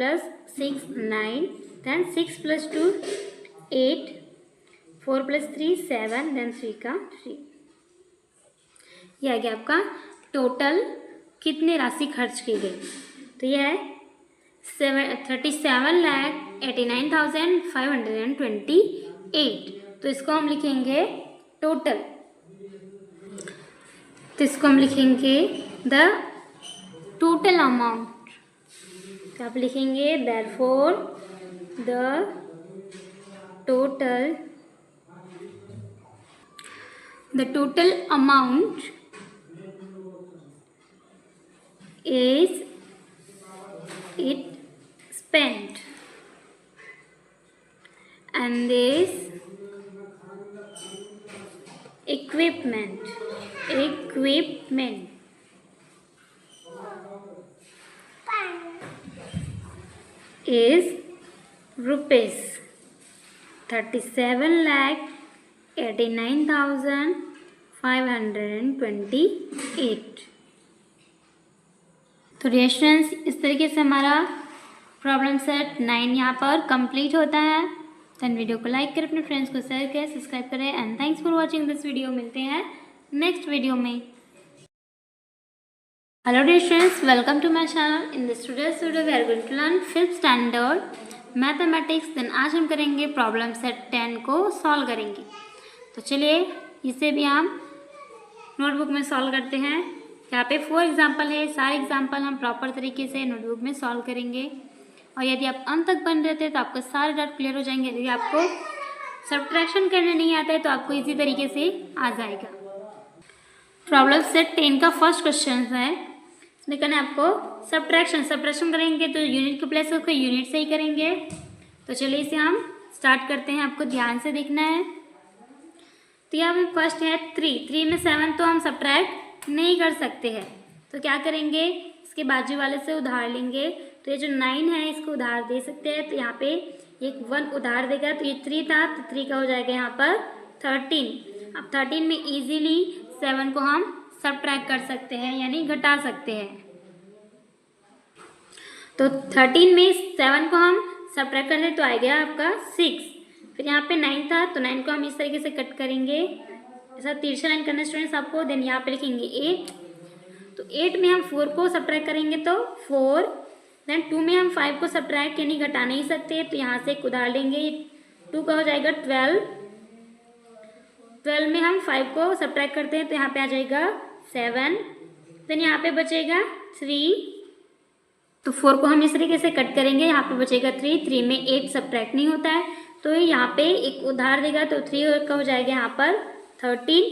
6 9, देन 6 + 2 8, 4 + 3 7, देन 3 का 3। यह आ गया आपका टोटल कितनी राशि खर्च की गई। तो यह है 37,89,528। तो इसको हम लिखेंगे टोटल, तो इसको हम लिखेंगे द टोटल अमाउंट। तो आप लिखेंगे therefore the total amount is it spent and this equipment is ₹37,89,528। तो डियर स्टूडेंट्स, इस तरीके से हमारा प्रॉब्लम सेट 9 यहाँ पर कंप्लीट होता है। देन वीडियो को लाइक करें, अपने फ्रेंड्स को शेयर करें, सब्सक्राइब करें and thanks for watching this video. मिलते हैं नेक्स्ट वीडियो में। Hello dear students, welcome to my channel. In this today's video we are going to learn 5th standard mathematics. Then आज हम करेंगे problem set 10 को solve करेंगे। तो चलिए इसे भी हम नोटबुक में सॉल्व करते हैं। यहाँ पे 4 एग्जाम्पल है, सारे एग्जाम्पल हम प्रॉपर तरीके से नोटबुक में सॉल्व करेंगे। और यदि आप अंत तक बन रहते हैं तो आपका सारे डाउट क्लियर हो जाएंगे। यदि आपको सब्ट्रैक्शन करने नहीं आता है तो आपको इजी तरीके से आ जाएगा। प्रॉब्लम सेट 10 का फर्स्ट क्वेश्चन है, इसमें करना है आपको सब्ट्रैक्शन करेंगे तो यूनिट के प्लेस को यूनिट से ही करेंगे। तो चलिए इसे हम स्टार्ट करते हैं, आपको ध्यान से देखना है। तो यहाँ पे फर्स्ट है 3 में 7 तो हम सब्ट्रैक्ट नहीं कर सकते हैं, तो क्या करेंगे, इसके बाजू वाले से उधार लेंगे। तो ये जो 9 है इसको उधार दे सकते हैं, तो यहाँ पे एक 1 उधार देगा, तो ये 3 था तो 3 का हो जाएगा यहाँ पर 13। अब 13 में इजीली 7 को हम सब्ट्रैक्ट कर सकते हैं, यानी घटा सकते हैं। तो 13 में 7 को हम सब्ट्रैक्ट करते तो आएगा आपका 6। फिर यहाँ पे 9 था तो 9 को हम इस तरीके से कट करेंगे, ऐसा तिरछा लाइन करना स्टूडेंट्स आपको। देन यहाँ पे लिखेंगे 8, तो 8 में हम 4 को सब्ट्रैक्ट करेंगे तो 4। देन 2 में हम 5 को सब्ट्रैक्ट यानी घटा नहीं सकते, तो यहाँ से एक उधार लेंगे, 2 का हो जाएगा 12। 12 में हम 5 को सब्ट्रैक्ट करते हैं तो यहाँ पे आ जाएगा 7। देन यहाँ पे बचेगा 3, तो 4 को हम इस तरीके से कट करेंगे, यहाँ पे बचेगा 3 में 8 सब्ट्रैक्ट नहीं होता है, तो यहाँ पे एक उधार देगा तो 3 का हो जाएगा यहाँ पर 13।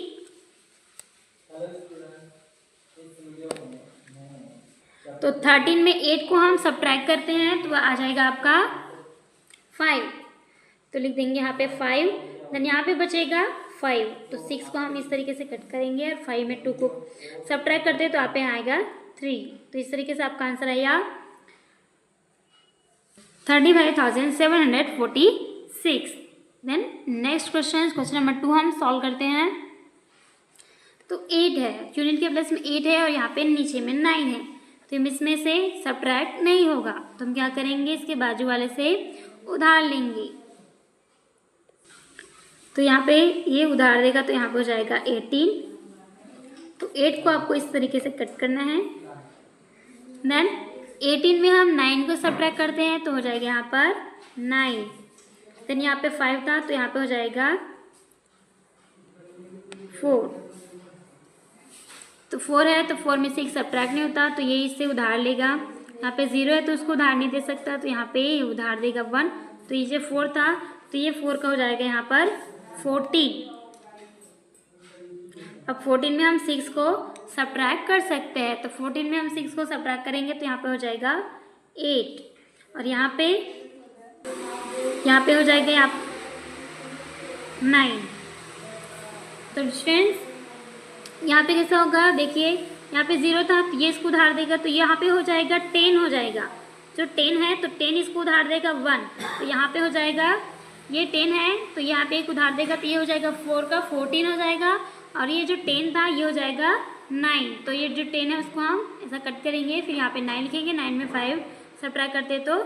तो 13 में 8 को हम सब्ट्रैक्ट करते हैं तो आ जाएगा आपका 5, तो लिख देंगे यहाँ पे 5। देन यहाँ पे बचेगा 5, तो 6 को हम इस तरीके से कट करेंगे और 5 में 2 को सब्ट्रैक्ट करते हैं तो यहाँ पे आएगा 3। तो इस तरीके से आपका आंसर आएगा 35,746। देन नेक्स्ट क्वेश्चन नंबर 2 हम सॉल्व करते हैं। तो 8 है, यूनिट के प्लेस में 8 है और यहाँ पे नीचे में 9 है, तो हम इसमें से सब्ट्रैक्ट नहीं होगा, तो हम क्या करेंगे, इसके बाजू वाले से उधार लेंगे। तो यहाँ पे ये उधार देगा तो यहाँ पे हो जाएगा 18। तो 8 को आपको इस तरीके से कट करना है। देन 18 में हम 9 को सब्ट्रैक्ट करते हैं तो हो जाएगा यहाँ पर 9। देन यहाँ पे 5 था तो यहाँ पे हो जाएगा 4। तो 4 है तो 4 में से एक सब्ट्रैक्ट नहीं होता, तो ये इससे उधार लेगा। यहाँ पे 0 है तो उसको उधार नहीं दे सकता, तो यहाँ पे उधार देगा 1। तो ये जो 4 था तो ये 4 का हो जाएगा यहाँ पर 14। अब 14 में हम 6 को सब्ट्रैक्ट कर सकते हैं, तो 14 में हम 6 को सब्ट्रैक्ट करेंगे तो यहाँ पे हो जाएगा 8 और यहाँ पे हो जाएगा यहाँ 9। तो स्टूडेंट्स यहाँ पे कैसा होगा, देखिए यहाँ पे 0 था तो ये इसको उधार देगा, तो यहाँ पे हो जाएगा 10 हो जाएगा। जो 10 है तो 10 इसको उधार देगा 1, तो यहाँ पे हो जाएगा, ये 10 है तो यहाँ पे एक उधार देगा तो ये हो जाएगा 4 का 14 हो जाएगा, और ये जो 10 था ये हो जाएगा 9। तो ये जो 10 है उसको हम ऐसा कट करेंगे, फिर यहाँ पे 9 लिखेंगे। 9 में 5 सब्ट्रैक्ट करते तो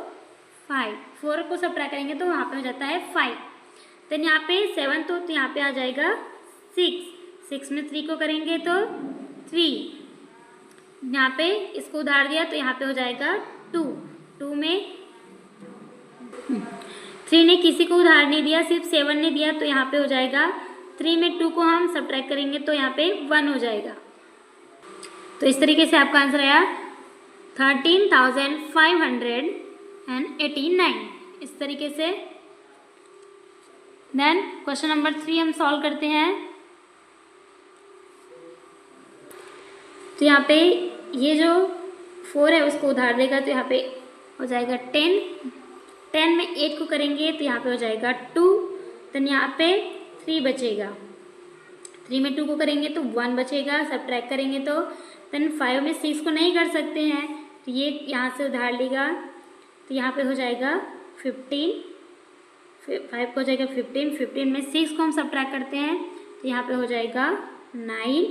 5, 4 को सब्ट्रैक्ट करेंगे तो वहाँ पे हो जाता है 5। देन यहाँ पे 7 तो यहाँ पे आ जाएगा 6 में 3 को करेंगे तो 3। यहाँ पे इसको उधार दिया तो यहाँ पे हो जाएगा 2 में 3 ने किसी को उधार नहीं दिया, सिर्फ 7 ने दिया, तो यहाँ पे हो जाएगा 3 में 2 को हम सब्ट्रैक्ट करेंगे तो यहाँ पे 1 हो जाएगा। तो इस तरीके से आपका आंसर आया 13,589 इस तरीके से। देन क्वेश्चन नंबर 3 हम सॉल्व करते हैं। तो यहाँ पे ये जो 4 है उसको उधार देगा तो यहाँ पे हो जाएगा 10। 10 में 8 को करेंगे तो यहाँ पे हो जाएगा 2। देन यहाँ पे 3 बचेगा, 3 में 2 को करेंगे तो 1 बचेगा, सब्ट्रैक्ट करेंगे तो। देन 5 में 6 को नहीं कर सकते हैं तो ये यहाँ से उधार लेगा तो यहाँ पे हो जाएगा 15। 5 को हो जाएगा 15। 15 में 6 को हम सब्ट्रैक्ट करते हैं तो यहाँ पे हो जाएगा 9।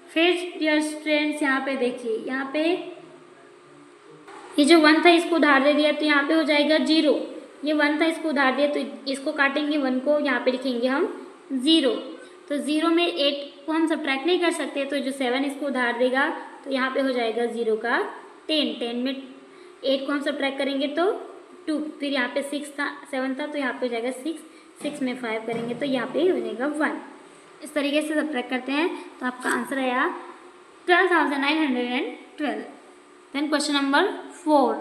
फिर डियर स्टूडेंट्स यहाँ पे देखिए, यहाँ पे ये जो 1 था इसको उधार दे दिया तो यहाँ पे हो जाएगा 0। ये 1 था इसको उधार दिया तो इसको काटेंगे, 1 को यहाँ पे लिखेंगे हम 0। तो 0 में 8 को हम सब्ट्रैक्ट नहीं कर सकते, तो जो 7 इसको उधार देगा तो यहाँ पे हो जाएगा 0 का 10। 10 में 8 को हम सब्ट्रैक्ट करेंगे तो 2। फिर यहाँ पे 7 था तो यहाँ पे हो जाएगा 6। 6 में 5 करेंगे तो यहाँ पे हो जाएगा 1। इस तरीके से सब्ट्रैक्ट करते हैं तो आपका आंसर आया 12,912। Then question number 4।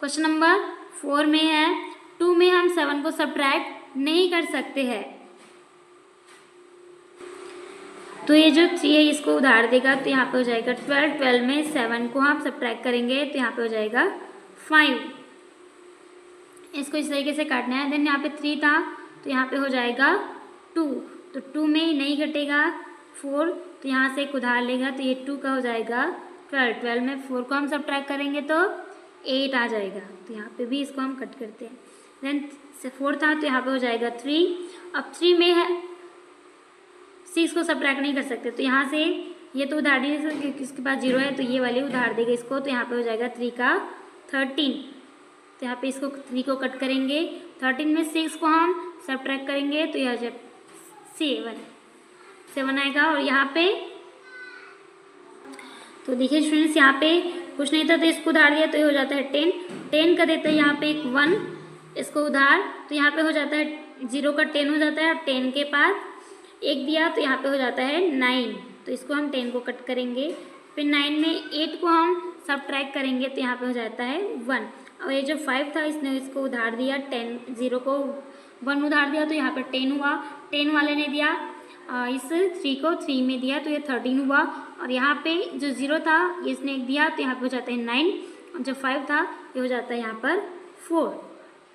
Question number 4 में है 2 में हम 7 को सब्ट्रैक्ट नहीं कर सकते हैं, तो ये जो 3 है इसको उधार देगा तो यहाँ पे हो जाएगा 12। 12 में 7 को हम सब्ट्रैक्ट करेंगे तो यहाँ पे हो जाएगा 5। इसको इस तरीके से काटना है। देन यहाँ पे 3 था तो यहाँ पे हो जाएगा 2। तो 2 में नहीं कटेगा 4, तो यहाँ से एक उधार लेगा तो ये 2 का हो जाएगा 12। 12 में 4 को हम सब्ट्रैक्ट करेंगे तो 8 आ जाएगा, तो यहाँ पे भी इसको हम कट करते हैं। देन 4 था तो यहाँ पे हो जाएगा 3। अब 3 में है 6 को सब्ट्रैक्ट नहीं कर सकते, तो यहाँ से ये तो उधार नहीं दे सकते क्योंकि इसके पास 0 है, तो ये वाली उधार देगा इसको, तो यहाँ पे हो जाएगा 3 का 13। तो यहाँ पे इसको 3 को कट करेंगे। 13 में 6 को हम सब्ट्रैक्ट करेंगे तो यह 7 आएगा। और यहाँ पे तो देखिए स्टूडेंट्स यहाँ पे कुछ नहीं था तो इसको उधार दिया तो ये हो जाता है 10। 10 का देता है यहाँ पे एक 1 इसको उधार, तो यहाँ पे हो जाता है 0 का 10 हो जाता है। और 10 के पास 1 दिया तो यहाँ पे हो जाता है 9, तो इसको हम 10 को कट करेंगे। फिर 9 में 8 को हम सब्ट्रैक्ट करेंगे तो यहाँ पे हो जाता है 1। और ये जो 5 था इसने इसको उधार दिया 10, 0 को 1 उधार दिया तो यहाँ पर 10 हुआ। 10 वाले ने दिया इस 3 को 3 में दिया तो ये 13 हुआ। और यहाँ पे जो 0 था ये इसने 1 दिया तो यहाँ पे हो जाता है 9, और जो 5 था ये हो जाता है यहाँ पर 4,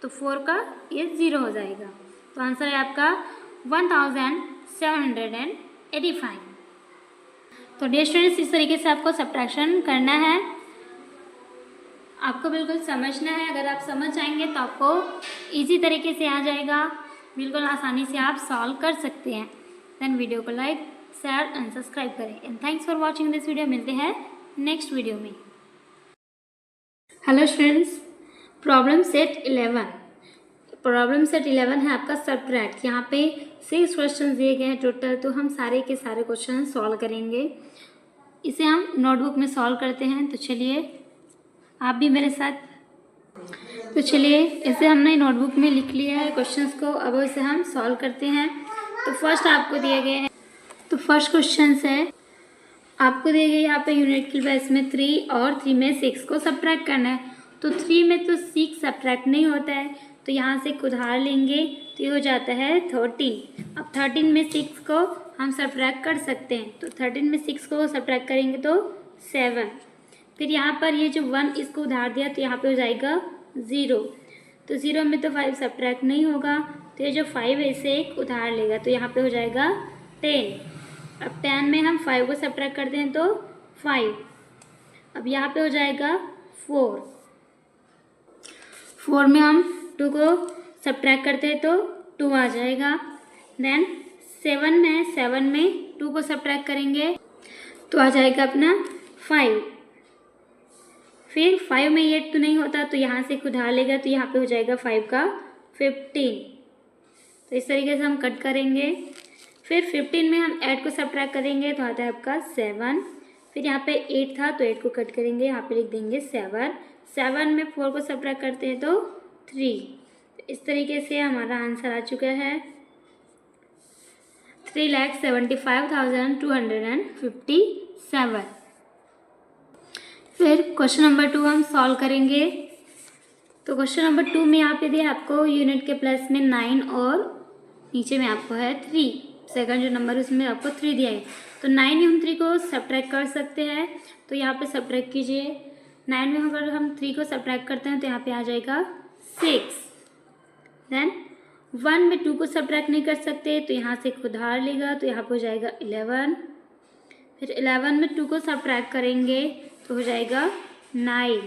तो 4 का ये 0 हो जाएगा। तो आंसर है आपका 1785। तो डियर स्टूडेंट्स इस तरीके से आपको सब्ट्रैक्शन करना है। आपको बिल्कुल समझना है। अगर आप समझ जाएंगे तो आपको इजी तरीके से आ जाएगा, बिल्कुल आसानी से आप सॉल्व कर सकते हैं। देन वीडियो को लाइक, शेयर एंड सब्सक्राइब करें। And thanks for watching this video. मिलते हैं नेक्स्ट वीडियो में। Hello students, problem set 11। Problem set 11 है आपका सब्ट्रैक्ट। यहाँ पे 6 क्वेश्चन दिए गए हैं टोटल, तो हम सारे के सारे क्वेश्चन सॉल्व करेंगे। इसे हम नोटबुक में सॉल्व करते हैं। तो चलिए आप भी मेरे साथ। तो चलिए इसे हमने नोटबुक में लिख लिया है क्वेश्चंस को, अब इसे हम सॉल्व करते हैं। तो फर्स्ट आपको दिए गए हैं, तो फर्स्ट क्वेश्चन है आपको दिए गए यहाँ पे यूनिट के बेस में 3 और 3 में 6 को सब्ट्रैक्ट करना है। तो 3 में तो 6 सब्ट्रैक्ट नहीं होता है, तो यहाँ से उधार लेंगे तो ये हो जाता है 13। अब 13 में 6 को हम सब्ट्रैक्ट कर सकते हैं, तो 13 में 6 को सब्ट्रैक्ट करेंगे तो 7। फिर यहाँ पर ये जो 1 इसको उधार दिया तो यहाँ पे हो जाएगा 0। तो 0 में तो 5 सब्ट्रैक्ट नहीं होगा, तो ये जो 5 है इसे एक उधार लेगा तो यहाँ पे हो जाएगा 10। अब 10 में हम 5 को सब्ट्रैक्ट करते हैं तो 5। अब यहाँ पे हो जाएगा 4। 4 में हम 2 को सब्ट्रैक्ट करते हैं तो 2 आ जाएगा। देन 7 में 2 को सब्ट्रैक्ट करेंगे तो आ जाएगा अपना 5। फिर 5 में 8 तो नहीं होता, तो यहाँ से उधार लेगा तो यहाँ पे हो जाएगा 5 का 15। तो इस तरीके से हम कट करेंगे। फिर 15 में हम 8 को सब्ट्रैक्ट करेंगे तो आता है आपका 7। फिर यहाँ पे 8 था तो 8 को कट करेंगे, यहाँ पे लिख देंगे 7। 7 में 4 को सब्ट्रैक्ट करते हैं तो 3। तो इस तरीके से हमारा आंसर आ चुका है 3,75,257। फिर क्वेश्चन नंबर 2 हम सॉल्व करेंगे। तो क्वेश्चन नंबर 2 में यहाँ पे दिया आपको यूनिट के प्लस में 9 और नीचे में आपको है 3। सेकंड जो नंबर उसमें आपको 3 दिया है, तो 9 में हम 3 को सब्ट्रैक्ट कर सकते हैं। तो यहाँ पे सब्ट्रैक्ट कीजिए। 9 में अगर हम 3 को सब्ट्रैक्ट करते हैं तो यहाँ पे आ जाएगा 6। देन 1 में 2 को सब्ट्रैक्ट नहीं कर सकते, तो यहाँ से उधार लेगा तो यहाँ पे हो जाएगा 11। फिर 11 में 2 को सब्ट्रैक्ट करेंगे तो हो जाएगा 9।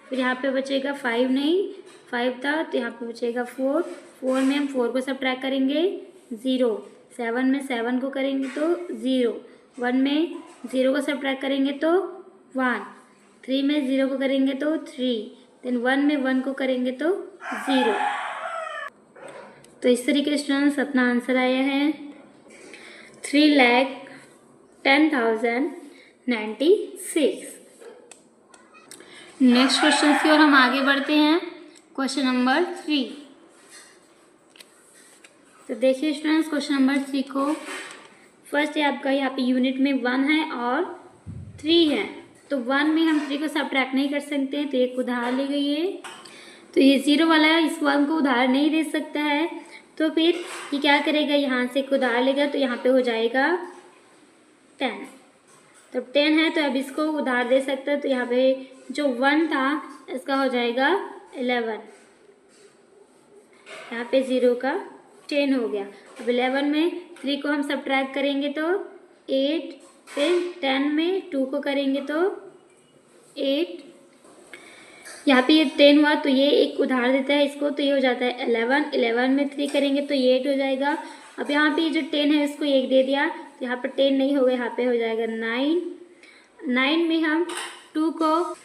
फिर यहाँ पे बचेगा 5 नहीं, 5 था तो यहाँ पे बचेगा 4। 4 में हम 4 को सब्ट्रैक्ट करेंगे 0। 7 में 7 को करेंगे तो 0। 1 में 0 को सब्ट्रैक्ट करेंगे तो 1। 3 में 0 को करेंगे तो 3। देन 1 में 1 को करेंगे तो 0। तो इस तरीके से स्टूडेंट्स अपना आंसर आया है 3,10,096। नेक्स्ट क्वेश्चन की ओर हम आगे बढ़ते हैं। Question number 3। तो देखिए स्टूडेंट्स क्वेश्चन नंबर 3 को फर्स्ट है आपका यहाँ पे यूनिट में 1 है और 3 है। तो 1 में हम 3 को सब्ट्रैक्ट नहीं कर सकते, तो एक उधार ली गई है। तो ये 0 वाला है, इस 1 को उधार नहीं दे सकता है, तो फिर ये क्या करेगा, यहाँ से उधार लेगा तो यहाँ पे हो जाएगा 10। तो 10 है तो अब इसको उधार दे सकता है, तो यहाँ पे जो 1 था इसका हो जाएगा 11। यहाँ पे 0 का 10 हो गया। अब 11 में 3 को हम सब्ट्रैक्ट करेंगे तो 8। फिर 10 में 2 को करेंगे तो 8। यहाँ पे ये 10 हुआ तो ये एक उधार देता है इसको, तो ये हो जाता है 11। 11 में 3 करेंगे तो ये 8 हो जाएगा। अब यहाँ पे ये जो 10 है इसको 1 दे दिया, तो यहाँ पर 10 नहीं होगा, यहाँ पे हो जाएगा 9। 9 में हम 2 को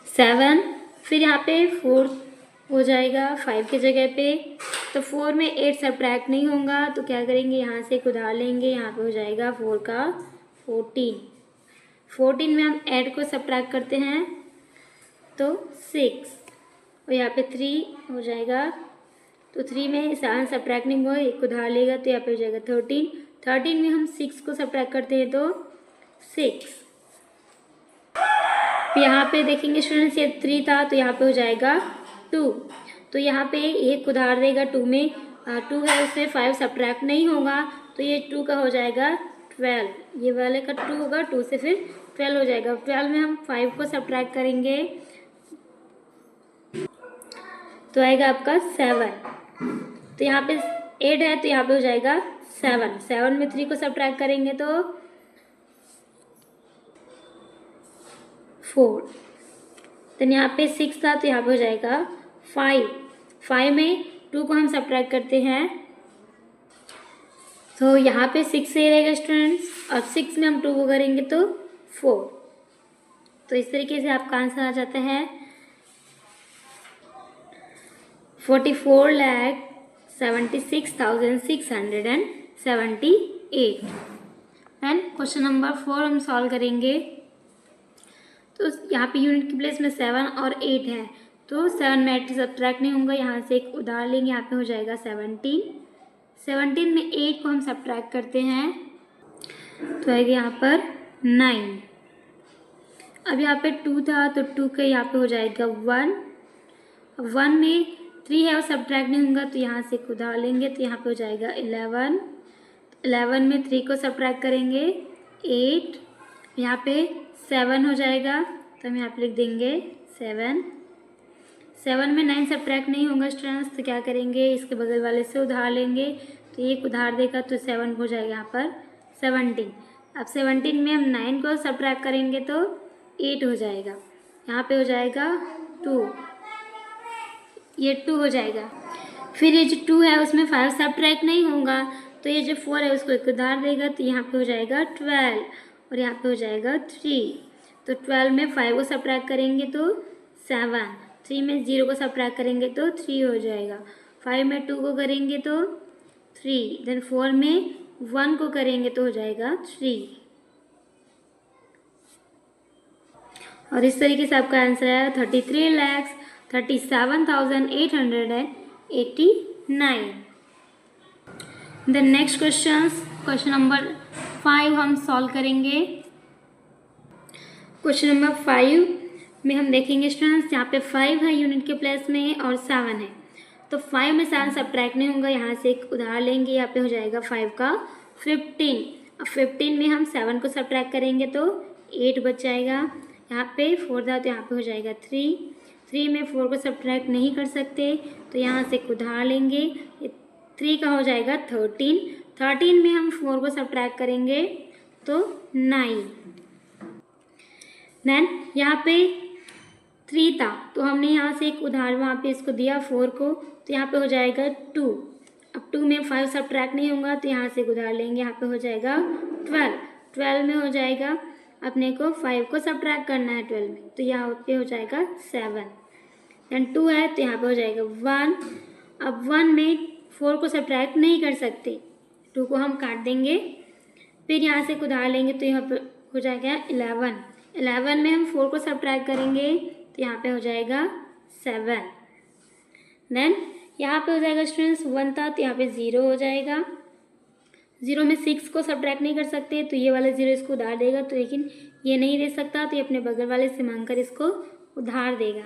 7। फिर यहाँ पे 4 हो जाएगा 5 की जगह पे। तो 4 में 8 सब्ट्रैक्ट नहीं होगा, तो क्या करेंगे, यहाँ से एक उधार लेंगे, यहाँ पे हो जाएगा 4 का 14। 14 में हम 8 को सब्ट्रैक्ट करते हैं तो 6, और यहाँ पे 3 हो जाएगा। तो 3 में 7 सब्ट्रैक्ट नहीं हुआ, एक उधार लेगा तो यहाँ पे हो जाएगा 13। 13 में हम 6 को सब्ट्रैक्ट करते हैं तो 6। यहाँ पे देखेंगे स्टूडेंट्स ये 3 था तो यहाँ पे हो जाएगा 2। तो यहाँ पे एक उधार देगा 2 में, 2 है उसमें 5 सब्ट्रैक्ट नहीं होगा, तो ये 2 का हो जाएगा 12। ये वाले का 2 होगा, 2 से फिर 12 हो जाएगा। 12 में हम 5 को सब्ट्रैक्ट करेंगे तो आएगा आपका 7। तो यहाँ पे 8 है तो यहाँ पे हो जाएगा 7। 7 में 3 को सब्ट्रैक्ट करेंगे तो 4। देन यहाँ पे 6 था तो यहाँ पे हो जाएगा 5। 5 में 2 को हम सब्ट्रैक्ट करते हैं तो यहाँ पे 6 से रहेगा स्टूडेंट्स, और 6 में हम 2 को करेंगे तो 4। तो इस तरीके से आपका आंसर आ जाता है 44,76,678। एंड क्वेश्चन नंबर 4 हम सॉल्व करेंगे। तो यहाँ पे यूनिट की प्लेस में 7 और 8 है, तो 7 में 8 सब्ट्रैक्ट नहीं होगा, यहाँ से एक उधार लेंगे, यहाँ पे हो जाएगा 17। 17 में 8 को हम सब्ट्रैक्ट करते हैं तो आएगा यहाँ पर 9। अब यहाँ पे 2 था तो 2 के यहाँ पे हो जाएगा 1। 1 में 3 है और सब्ट्रैक्ट नहीं होगा, तो यहाँ से एक उधार लेंगे तो यहाँ पे हो जाएगा 11। 11 में 3 को सब्ट्रैक्ट करेंगे 8, यहाँ पे 7 हो जाएगा, तो हम यहाँ पे लिख देंगे 7। 7 में 9 सब्ट्रैक्ट नहीं होगा स्टूडेंट्स, तो क्या करेंगे, इसके बगल वाले से उधार लेंगे, तो एक उधार देगा तो 7 हो जाएगा यहाँ पर 17। अब 17 में हम 9 को सब्ट्रैक्ट करेंगे तो 8 हो जाएगा, यहाँ पे हो जाएगा 2, ये 2 हो जाएगा। फिर ये जो 2 है उसमें 5 सब्ट्रैक्ट नहीं होगा, तो ये जो 4 है उसको एक उधार देगा, तो यहाँ पे हो जाएगा 12 और यहाँ पे हो जाएगा 3। तो 12 में 5 को सब्ट्रैक्ट करेंगे तो 7, 3 में 0 को सब्ट्रैक्ट करेंगे तो 3 हो जाएगा, 5 में 2 को करेंगे तो 3, देन 4 में 1 को करेंगे तो हो जाएगा 3। और इस तरीके से आपका आंसर है 33,37,889। देन नेक्स्ट क्वेश्चन नंबर 5 हम सॉल्व करेंगे। क्वेश्चन नंबर 5 में हम देखेंगे स्टूडेंट्स, यहाँ पे 5 है यूनिट के प्लेस में और 7 है, तो 5 में 7 सब्ट्रैक्ट नहीं होगा, यहाँ से एक उधार लेंगे, यहाँ पे हो जाएगा 5 का 15। अब 15 में हम 7 को सब्ट्रैक्ट करेंगे तो 8 बच जाएगा, यहाँ पे 4 था तो यहाँ पे हो जाएगा 3। 3 में 4 को सब्ट्रैक्ट नहीं कर सकते, तो यहाँ से एक उधार लेंगे, 3 का हो जाएगा 13। 13 में हम 4 को सब्ट्रैक्ट करेंगे तो 9। देन यहाँ पे 3 था तो हमने यहाँ से एक उधार वहाँ पे इसको दिया 4 को, तो यहाँ पे हो जाएगा 2। अब 2 में 5 सब्ट्रैक्ट नहीं होगा, तो यहाँ से एक उधार लेंगे, यहाँ पे हो जाएगा 12। 12 में हो जाएगा अपने को 5 को सब्ट्रैक्ट करना है 12 में, तो यहाँ पे हो जाएगा 7। देन 2 है तो यहाँ पे हो जाएगा 1। अब 1 में 4 को सब्ट्रैक्ट नहीं कर सकते, 2 को हम काट देंगे, फिर यहाँ से एक उधार लेंगे तो यहाँ पे हो जाएगा 11। 11 में हम 4 को सब्ट्रैक्ट करेंगे तो यहाँ पे हो जाएगा 7। देन यहाँ पे हो जाएगा स्टूडेंट्स 1 था तो यहाँ पे 0 हो जाएगा। 0 में 6 को सब्ट्रैक्ट नहीं कर सकते, तो ये वाला 0 इसको उधार देगा, तो लेकिन ये नहीं दे सकता, तो ये अपने बगल वाले से मांगकर इसको उधार देगा,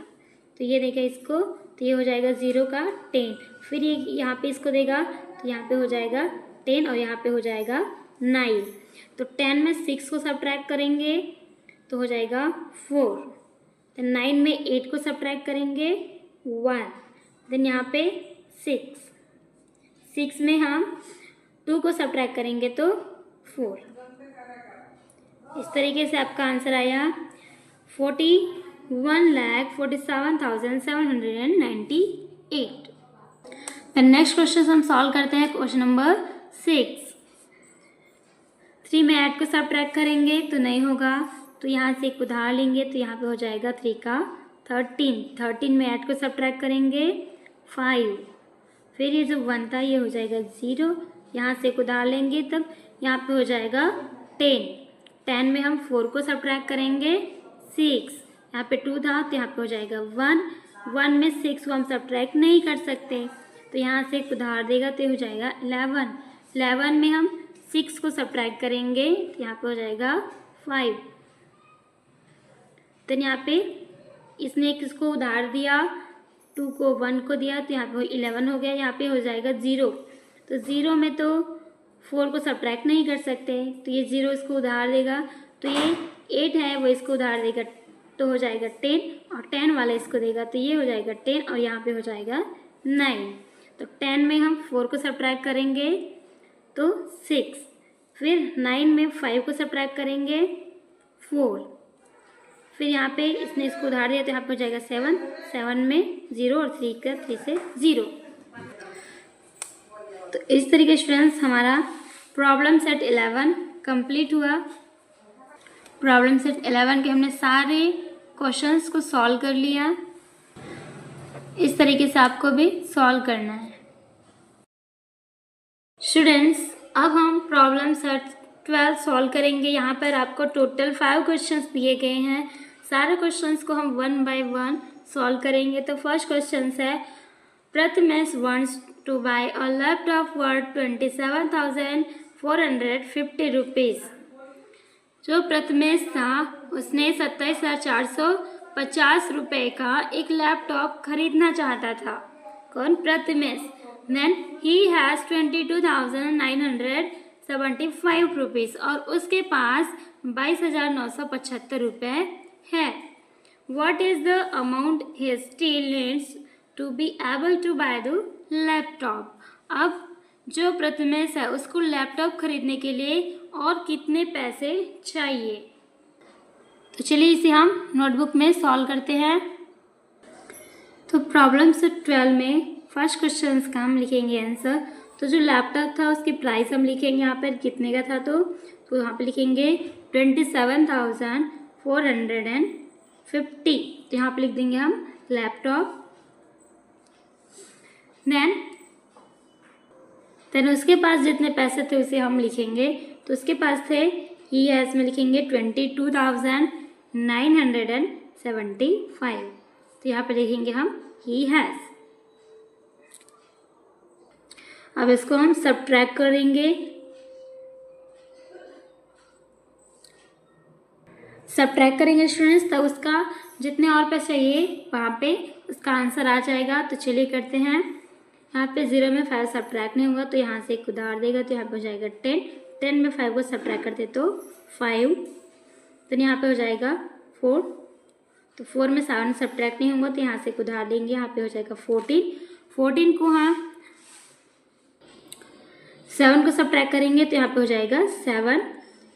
तो ये देगा इसको, तो ये हो जाएगा 0 का 10। फिर ये यहाँ पे इसको देगा तो यहाँ पे हो जाएगा 10 और यहाँ पे हो जाएगा 9। तो 10 में 6 को सब्ट्रैक्ट करेंगे तो हो जाएगा 4। तो 9 में 8 को सब्ट्रैक्ट करेंगे 1। देन यहाँ पे 6 में हम 2 को सब्ट्रैक्ट करेंगे तो 4। इस तरीके से आपका आंसर आया 41,47,798। नेक्स्ट क्वेश्चन हम सॉल्व करते हैं। Question number 6। 3 में 8 को सब्ट्रैक्ट करेंगे तो नहीं होगा, तो यहाँ से एक उधार लेंगे, तो यहाँ पे हो जाएगा 3 का 13। 13 में 8 को सब्ट्रैक्ट करेंगे 5। फिर ये जो 1 था ये हो जाएगा 0, यहाँ से एक उधार लेंगे तब यहाँ पे हो जाएगा 10। 10 में हम 4 को सब्ट्रैक्ट करेंगे 6, यहाँ पे 2 था तो यहाँ पे हो जाएगा 1। 1 में 6 को हम सब्ट्रैक्ट नहीं कर सकते, तो यहाँ से एक उधार देगा तो हो जाएगा 11। 11 में हम 6 को सब्ट्रैक्ट करेंगे तो यहाँ पे हो जाएगा 5। तो यहाँ पे इसने एक इसको उधार दिया, 2 को 1 को दिया, तो यहाँ पे 11 हो गया, यहाँ पे हो जाएगा 0। तो 0 में तो 4 को सब्ट्रैक्ट नहीं कर सकते, तो ये 0 इसको उधार देगा, तो ये 8 है वो इसको उधार देगा तो हो जाएगा 10, और 10 वाला इसको देगा तो ये हो जाएगा 10 और यहाँ पे हो जाएगा 9। तो 10 में हम 4 को सब्ट्रैक्ट करेंगे तो 6, फिर 9 में 5 को सब्ट्रैक्ट करेंगे 4, फिर यहाँ पे इसने इसको उधार दिया तो यहाँ पे हो जाएगा 7, 7 में 0 और 3 का 3 से 0। तो इस तरीके स्टूडेंट्स हमारा प्रॉब्लम सेट 11 कंप्लीट हुआ। प्रॉब्लम सेट 11 के हमने सारे क्वेश्चंस को सॉल्व कर लिया। इस तरीके से आपको भी सॉल्व करना है। स्टूडेंट्स अब हम प्रॉब्लम सेट 12 सॉल्व करेंगे। यहाँ पर आपको टोटल 5 क्वेश्चंस दिए गए हैं। सारे क्वेश्चंस को हम 1 बाय 1 सॉल्व करेंगे। तो फर्स्ट क्वेश्चन है, Prathamesh wants to buy a laptop worth 27,450 rupees. जो प्रथमेश था उसने 27,450 रुपये का एक लैपटॉप खरीदना चाहता था। कौन? Prathamesh. Then he has 22,975 rupees और उसके पास 22,975 रुपये है। What is the amount he still needs to be able to buy the laptop? अब जो प्रथमेश है उसको लैपटॉप खरीदने के लिए और कितने पैसे चाहिए। तो चलिए इसे हम नोटबुक में सॉल्व करते हैं। तो प्रॉब्लम सेट 12 में फर्स्ट क्वेश्चन का हम लिखेंगे आंसर। तो जो लैपटॉप था उसकी प्राइस हम लिखेंगे यहाँ पर कितने का था। तो यहाँ पे लिखेंगे 27,450। तो यहाँ पे लिख देंगे हम लैपटॉप। देन उसके पास जितने पैसे थे उसे हम लिखेंगे। तो उसके पास थे ही हैज़ में लिखेंगे 22,975। तो यहाँ पे लिखेंगे हम ही हैज़। अब इसको हम सब्ट्रैक्ट करेंगे। सब्ट्रैक्ट करेंगे स्टूडेंट्स, तब उसका जितने और पैसे चाहिए वहाँ पे उसका आंसर आ जाएगा। तो चलिए करते हैं। यहाँ पे 0 में 5 सब्ट्रैक्ट नहीं होगा तो यहाँ से एक उधार देगा तो यहाँ पे हो जाएगा 10। 10 में 5 को सब्ट्रैक्ट करते तो 5। तो यहाँ पे हो जाएगा 4। तो 4 में 7 सब्ट्रैक्ट नहीं होगा तो यहाँ से एक उधार देंगे, यहाँ पे हो जाएगा 14। 14 को हम 7 को सब्ट्रैक्ट करेंगे तो यहाँ पे हो जाएगा 7।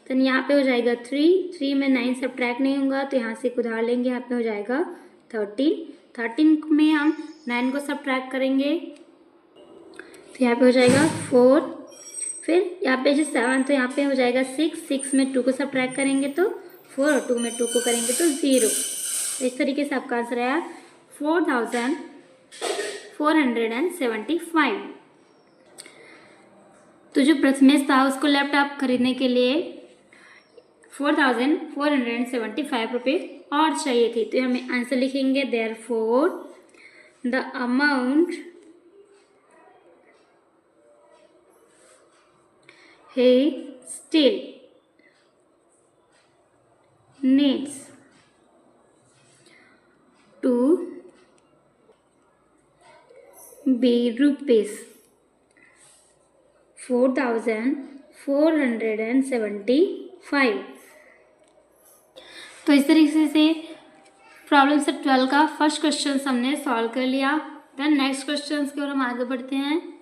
तो यहाँ पे हो जाएगा 3। 3 में 9 सब्ट्रैक्ट नहीं होगा तो यहाँ से एक उधार लेंगे, यहाँ पे हो जाएगा 13। 13 में हम 9 को सब्ट्रैक्ट करेंगे तो यहाँ पे हो जाएगा 4। फिर यहाँ पे जो 7 तो यहाँ पे हो जाएगा 6। 6 में 2 को सब्ट्रैक्ट करेंगे तो 4 और 2 में 2 को करेंगे तो 0। तो इस तरीके से आपका आंसर आया 4,475। तो जो प्रथमेश था उसको लैपटॉप खरीदने के लिए 4,475 रुपये और चाहिए थी। तो हमें आंसर लिखेंगे therefore the amount he still needs to be rupees 4,475। तो इस तरीके से प्रॉब्लम सेट 12 का फर्स्ट क्वेश्चन हमने सॉल्व कर लिया। देन नेक्स्ट क्वेश्चन की ओर हम आगे बढ़ते हैं।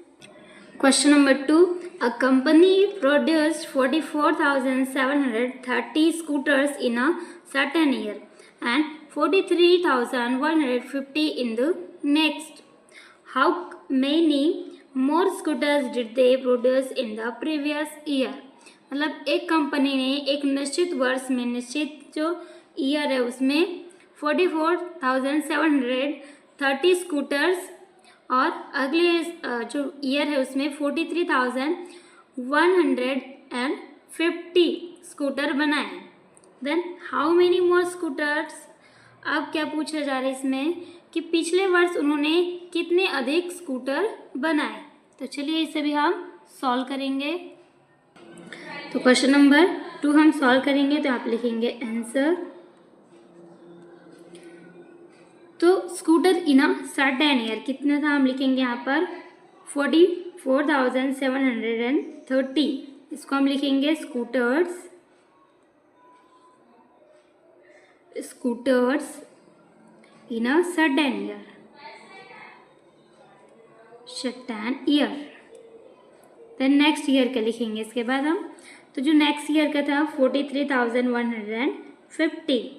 Question number 2. A company produced 44,730 scooters in a certain year and 43,150 in the next. How many more scooters did they produce in the previous year? मतलब एक कंपनी ने एक निश्चित वर्ष में, निश्चित जो ईयर है उसमें 44,730 स्कूटर्स और अगले जो ईयर है उसमें 43,150 स्कूटर बनाए। Then how many more scooters, अब क्या पूछा जा रहा है इसमें कि पिछले वर्ष उन्होंने कितने अधिक स्कूटर बनाए। तो चलिए इसे भी हम सॉल्व करेंगे। तो क्वेश्चन नंबर 2 हम सॉल्व करेंगे तो आप लिखेंगे आंसर। तो scooter in a certain year कितना था हम लिखेंगे यहाँ पर 44,730। इसको हम लिखेंगे scooters in a certain year. Then next year का लिखेंगे इसके बाद हम। तो जो नेक्स्ट ईयर का था 43,150।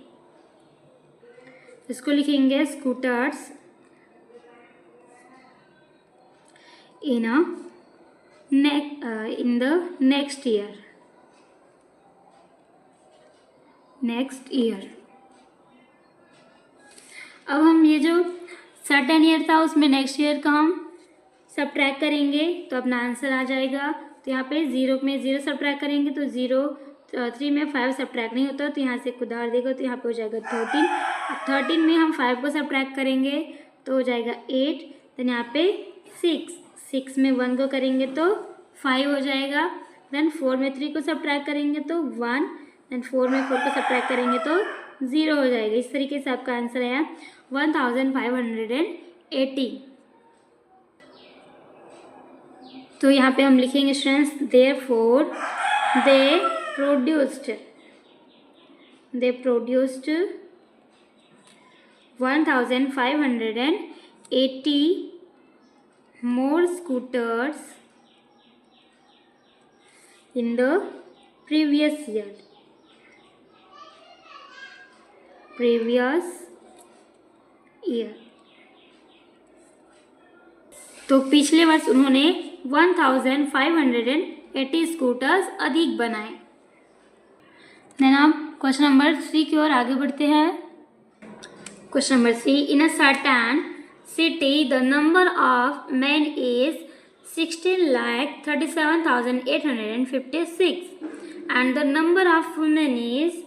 इसको लिखेंगे scooters in the next year. अब हम ये जो सर्टेन ईयर था उसमें नेक्स्ट ईयर का हम सब्ट्रैक्ट करेंगे तो अपना आंसर आ जाएगा। तो यहाँ पे 0 में 0 सब्ट्रैक्ट करेंगे तो 3 में 5 सब्ट्रैक्ट नहीं होता, तो यहाँ से एक उधार देगा तो यहाँ पे हो जाएगा 13 में हम 5 को सब्ट्रैक्ट करेंगे तो हो जाएगा 8, देन यहाँ पे 6 में 1 को करेंगे तो 5 हो जाएगा, देन 4 में 3 को सब्ट्रैक्ट करेंगे तो 1, देन 4 में 4 को सब्ट्रैक्ट करेंगे तो 0 हो जाएगा। इस तरीके से आपका आंसर आया 1580। तो यहाँ पे हम लिखेंगे students therefore they produced 1580 more scooters in the previous year। तो पिछले वर्ष उन्होंने 1580 स्कूटर्स अधिक बनाए। देन आप क्वेश्चन नंबर 3 की ओर आगे बढ़ते हैं। Question number 3, in a certain city the number of main is 16,37,856 and the number of women is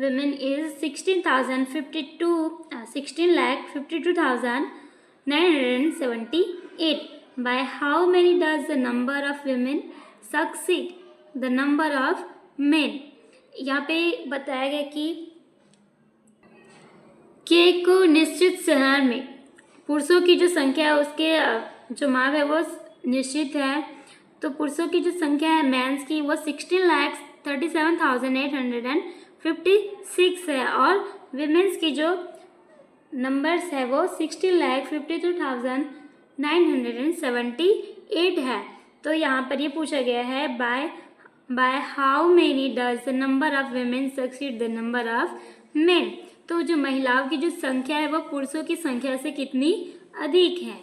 16,52,978। By how many does the number of women succeed the number of men? यहाँ पे बताया गया कि एक निश्चित शहर में पुरुषों की जो संख्या है उसके जो माप है वो निश्चित है। तो पुरुषों की जो संख्या है मेंस की वो 16,37,856 है और विमेंस की जो नंबर्स है वो 16,52,978 है। तो यहाँ पर ये पूछा गया है by how many does the number of women succeed the number of main. तो जो महिलाओं की जो संख्या है वो पुरुषों की संख्या से कितनी अधिक है।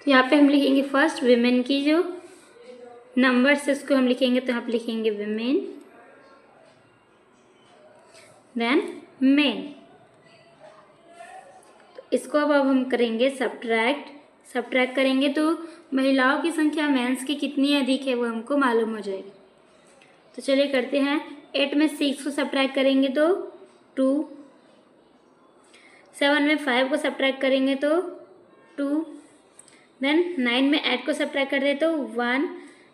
तो यहाँ पे हम लिखेंगे फर्स्ट विमेन की जो नंबर्स है उसको हम लिखेंगे, तो यहाँ पे लिखेंगे विमेन, देन मेन। तो इसको अब हम करेंगे सब्ट्रैक्ट करेंगे तो महिलाओं की संख्या मेंस की कितनी अधिक है वो हमको मालूम हो जाएगी। तो चलिए करते हैं। 8 में 6 को सब्ट्रैक्ट करेंगे तो 2, 7 में 5 को सब्ट्रैक्ट करेंगे तो 2, देन 9 में 8 को सब्ट्रैक्ट कर दे तो 1,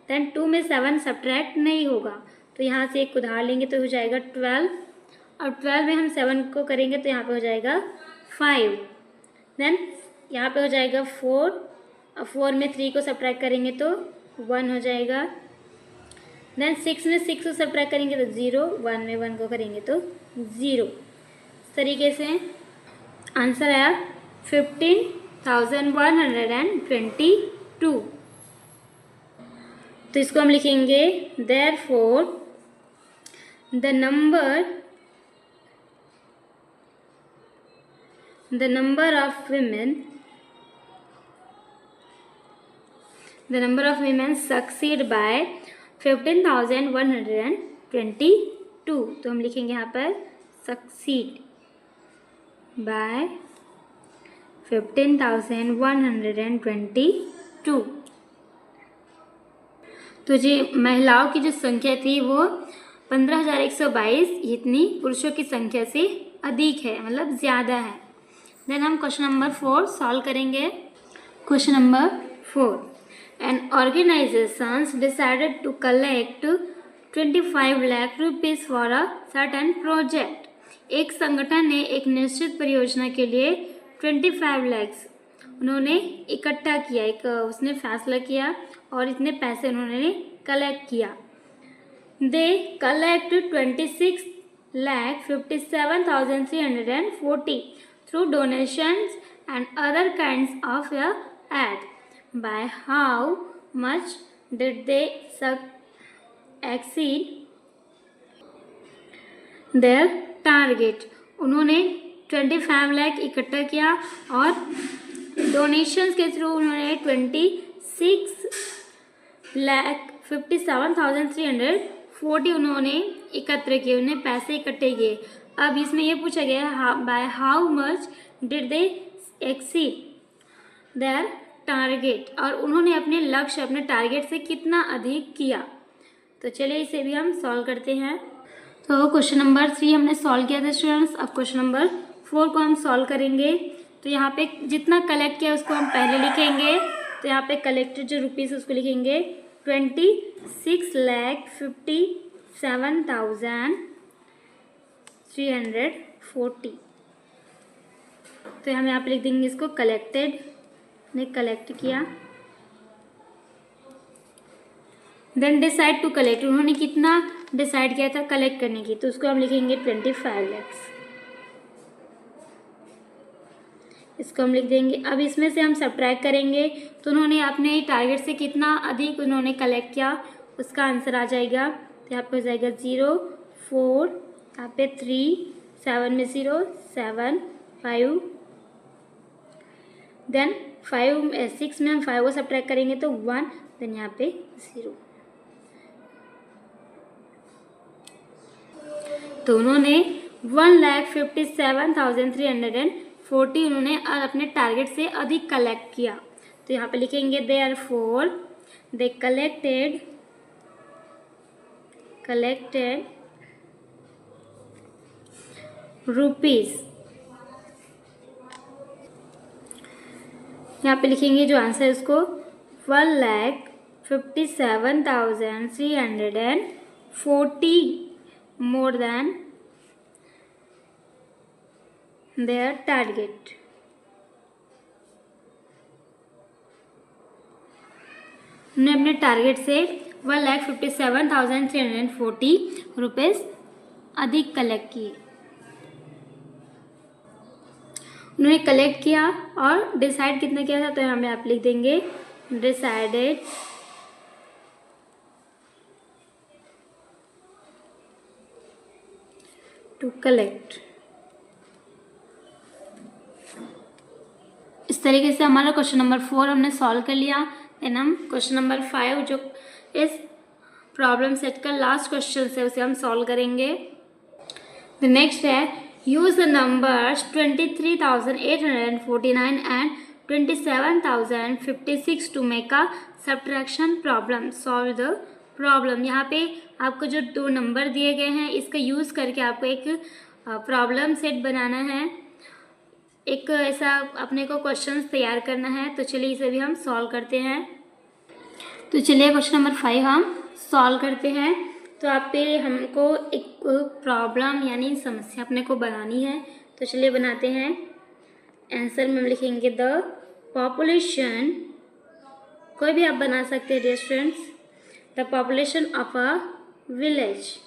देन 2 में 7 सब्ट्रैक्ट नहीं होगा तो यहाँ से एक उधार लेंगे तो हो जाएगा 12, और 12 में हम 7 को करेंगे तो यहाँ पे हो जाएगा 5, देन यहाँ पे हो जाएगा 4, और 4 में 3 को सब्ट्रैक्ट करेंगे तो 1 हो जाएगा, देन 6 में 6 को सब्ट्रैक्ट करेंगे तो 0, 1 में 1 को करेंगे तो 0। इस तरीके से आंसर आया 15,122। तो इसको हम लिखेंगे therefore the number of women succeed by 15,122। तो हम लिखेंगे यहाँ पर succeed by 15,122। तो जी महिलाओं की जो संख्या थी वो 15,122 इतनी पुरुषों की संख्या से अधिक है, मतलब ज़्यादा है। देन हम क्वेश्चन नंबर 4 सॉल्व करेंगे। Question number 4, an organisations decided to collect 25 lakh rupees for a certain project. एक संगठन ने एक निश्चित परियोजना के लिए 25 लाख उन्होंने इकट्ठा किया, उसने फैसला किया और इतने पैसे उन्होंने कलेक्ट किया। They collect 26,57,340 through donations and other kinds of aid. By how much did they exceed their target? उन्होंने 25 लाख इकट्ठा किया और डोनेशंस के थ्रू उन्होंने 26,57,340 उन्होंने एकत्र किए, उन्हें पैसे इकट्ठे किए। अब इसमें ये पूछा गया by how much did they exceed their target, और उन्होंने अपने लक्ष्य अपने टारगेट से कितना अधिक किया। तो चलिए इसे भी हम सॉल्व करते हैं। तो क्वेश्चन नंबर 3 हमने सॉल्व किया था स्टूडेंट्स। अब क्वेश्चन नंबर 4 को हम सॉल्व करेंगे। तो यहाँ पे जितना कलेक्ट किया उसको हम पहले लिखेंगे। तो यहाँ पे कलेक्टेड जो रुपीज़ उसको लिखेंगे 26,57,340। तो हम यहाँ पे लिख देंगे इसको कलेक्टेड, ने कलेक्ट किया। देन डिसाइड टू कलेक्ट, उन्होंने कितना डिसाइड किया था कलेक्ट करने की, तो उसको हम लिखेंगे 25 lakhs, इसको हम लिख देंगे। अब इसमें से हम सब्ट्रैक्ट करेंगे तो उन्होंने अपने टारगेट से कितना अधिक उन्होंने कलेक्ट किया उसका आंसर आ जाएगा। तो यहाँ पे हो जाएगा 0, 4, यहाँ पे 3, 7 में 0, 7, 5, देन 6 में हम 5 को सब्ट्रैक्ट करेंगे तो 1, देन यहाँ पे 0। तो उन्होंने 1,57,340 उन्होंने अपने टारगेट से अधिक कलेक्ट किया। तो यहाँ पे लिखेंगे देयरफॉर दे कलेक्टेड रुपीज़, यहाँ पे लिखेंगे जो आंसर है उसको 1,57,340 more than their target। उन्होंने अपने टारगेट से 1,57,340 रुपीज़ अधिक कलेक्ट किए। उन्होंने कलेक्ट किया और डिसाइड कितना किया था, तो यहाँ पे आप लिख देंगे डिसाइडेड टू कलेक्ट। इस तरीके से हमारा क्वेश्चन नंबर 4 हमने सॉल्व कर लिया। देन हम क्वेश्चन नंबर 5 जो इस प्रॉब्लम सेट का लास्ट क्वेश्चन है उसे हम सॉल्व करेंगे। द नेक्स्ट है use the numbers 23,849 and 27,056 to make a subtraction problem, solve the problem. यहाँ पे आपको जो 2 नंबर दिए गए हैं इसका यूज़ करके आपको एक प्रॉब्लम सेट बनाना है, एक ऐसा अपने को क्वेश्चंस तैयार करना है। तो चलिए इसे भी हम सॉल्व करते हैं। तो चलिए क्वेश्चन नंबर 5 हम सॉल्व करते हैं। तो आप पे हमको एक प्रॉब्लम यानी समस्या अपने को बनानी है। तो चलिए बनाते हैं। आंसर में हम लिखेंगे द पॉपुलेशन, कोई भी आप बना सकते हैं dear students, the population of a village,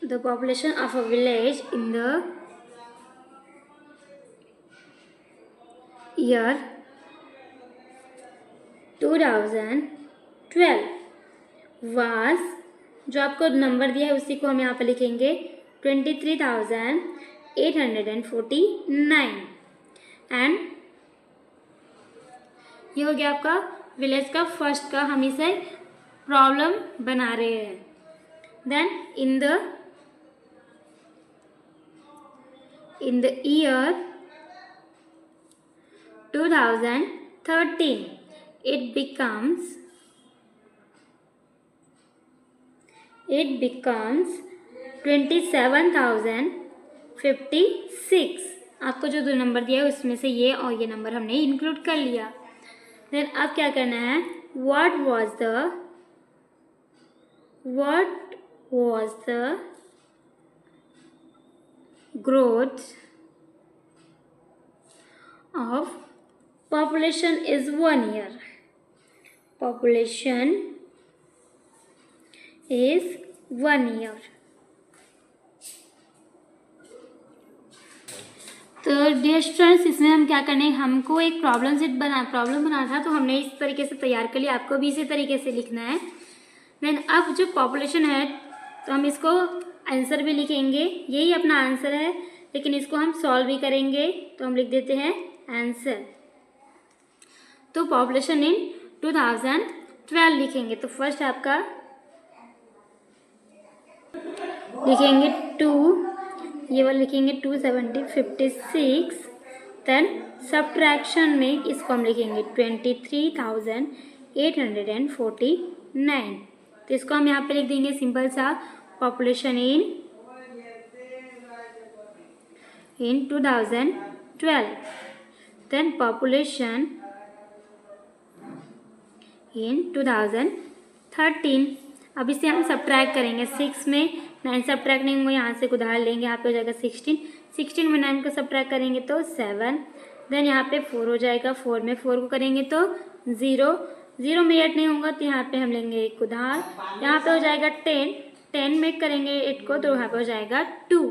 the population of a village in the year 2012 was, जो आपको नंबर दिया है उसी को हम यहाँ पर लिखेंगे 23,849 एंड ये हो गया आपका विलेज का फर्स्ट का, हम इसे प्रॉब्लम बना रहे हैं। Then in the year 2013 it becomes 27,056। आपको जो 2 नंबर दिया है उसमें से ये और ये नंबर हमने इंक्लूड कर लिया। देन अब क्या करना है, what was the growth of population is 1 year, population is 1 year। तो डियर स्टूडेंट्स इसमें हम क्या करने, हमको एक प्रॉब्लम बना था तो हमने इस तरीके से तैयार कर लिया, आपको भी इसी तरीके से लिखना है। देन अब जो पॉपुलेशन है तो हम इसको आंसर भी लिखेंगे, यही अपना आंसर है, लेकिन इसको हम सॉल्व भी करेंगे। तो हम लिख देते हैं आंसर। तो पॉपुलेशन इन 2012 लिखेंगे। तो फर्स्ट आपका लिखेंगे 2, ये वाला लिखेंगे 270 56। देन सब्ट्रैक्शन में इसको हम लिखेंगे 23,849। तो इसको हम यहाँ पे लिख देंगे सिंपल सा population in 2012। Then population in 2013। अब इसे हम सब्ट्रैक्ट करेंगे। 6 में 9 सब्ट्रैक्ट नहीं होंगे, यहाँ से उधार लेंगे, यहाँ पे हो जाएगा 16 में 9 को सब्ट्रैक्ट करेंगे तो 7। देन यहाँ पे 4 हो जाएगा, 4 में 4 को करेंगे तो 0 में 8 नहीं होगा तो यहाँ पे हम लेंगे एक उधार, यहाँ पे हो जाएगा 10 में करेंगे 8 को तो यहाँ पे हो जाएगा 2।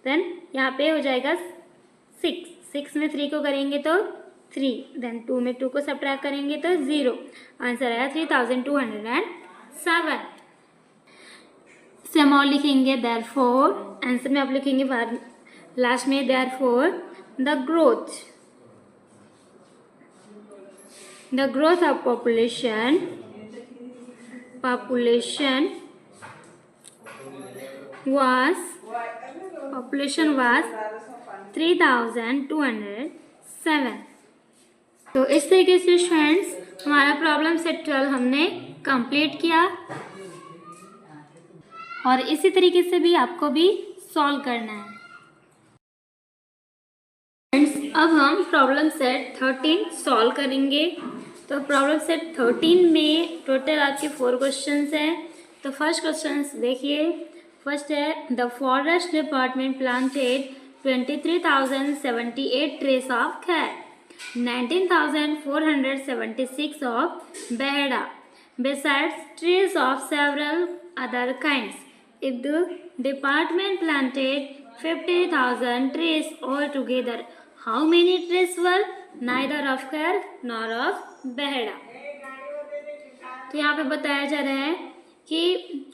देन यहाँ पे हो जाएगा 6 में 3 को करेंगे तो 3। देन 2 में 2 को सब्ट्रैक्ट करेंगे तो 0। आंसर आया 3207। हम और लिखेंगे देयरफॉर, आंसर में आप लिखेंगे लास्ट में therefore the growth of population was 3207। तो इस तरीके से स्टूडेंट्स हमारा प्रॉब्लम सेट 12 हमने कंप्लीट किया, और इसी तरीके से भी आपको भी सॉल्व करना है। फ्रेंड्स, अब हम प्रॉब्लम सेट 13 सॉल्व करेंगे। तो प्रॉब्लम सेट 13 में टोटल आपके 4 क्वेश्चंस हैं। तो फर्स्ट क्वेश्चंस देखिए। फर्स्ट है the forest department planted 23,078 trace of खैर, 19,476 of beheda, besides trees of several other kinds. If the department planted 50,000 trees altogether, how many trees were neither of khair nor of beheda? तो यहाँ पे बताया जा रहा है कि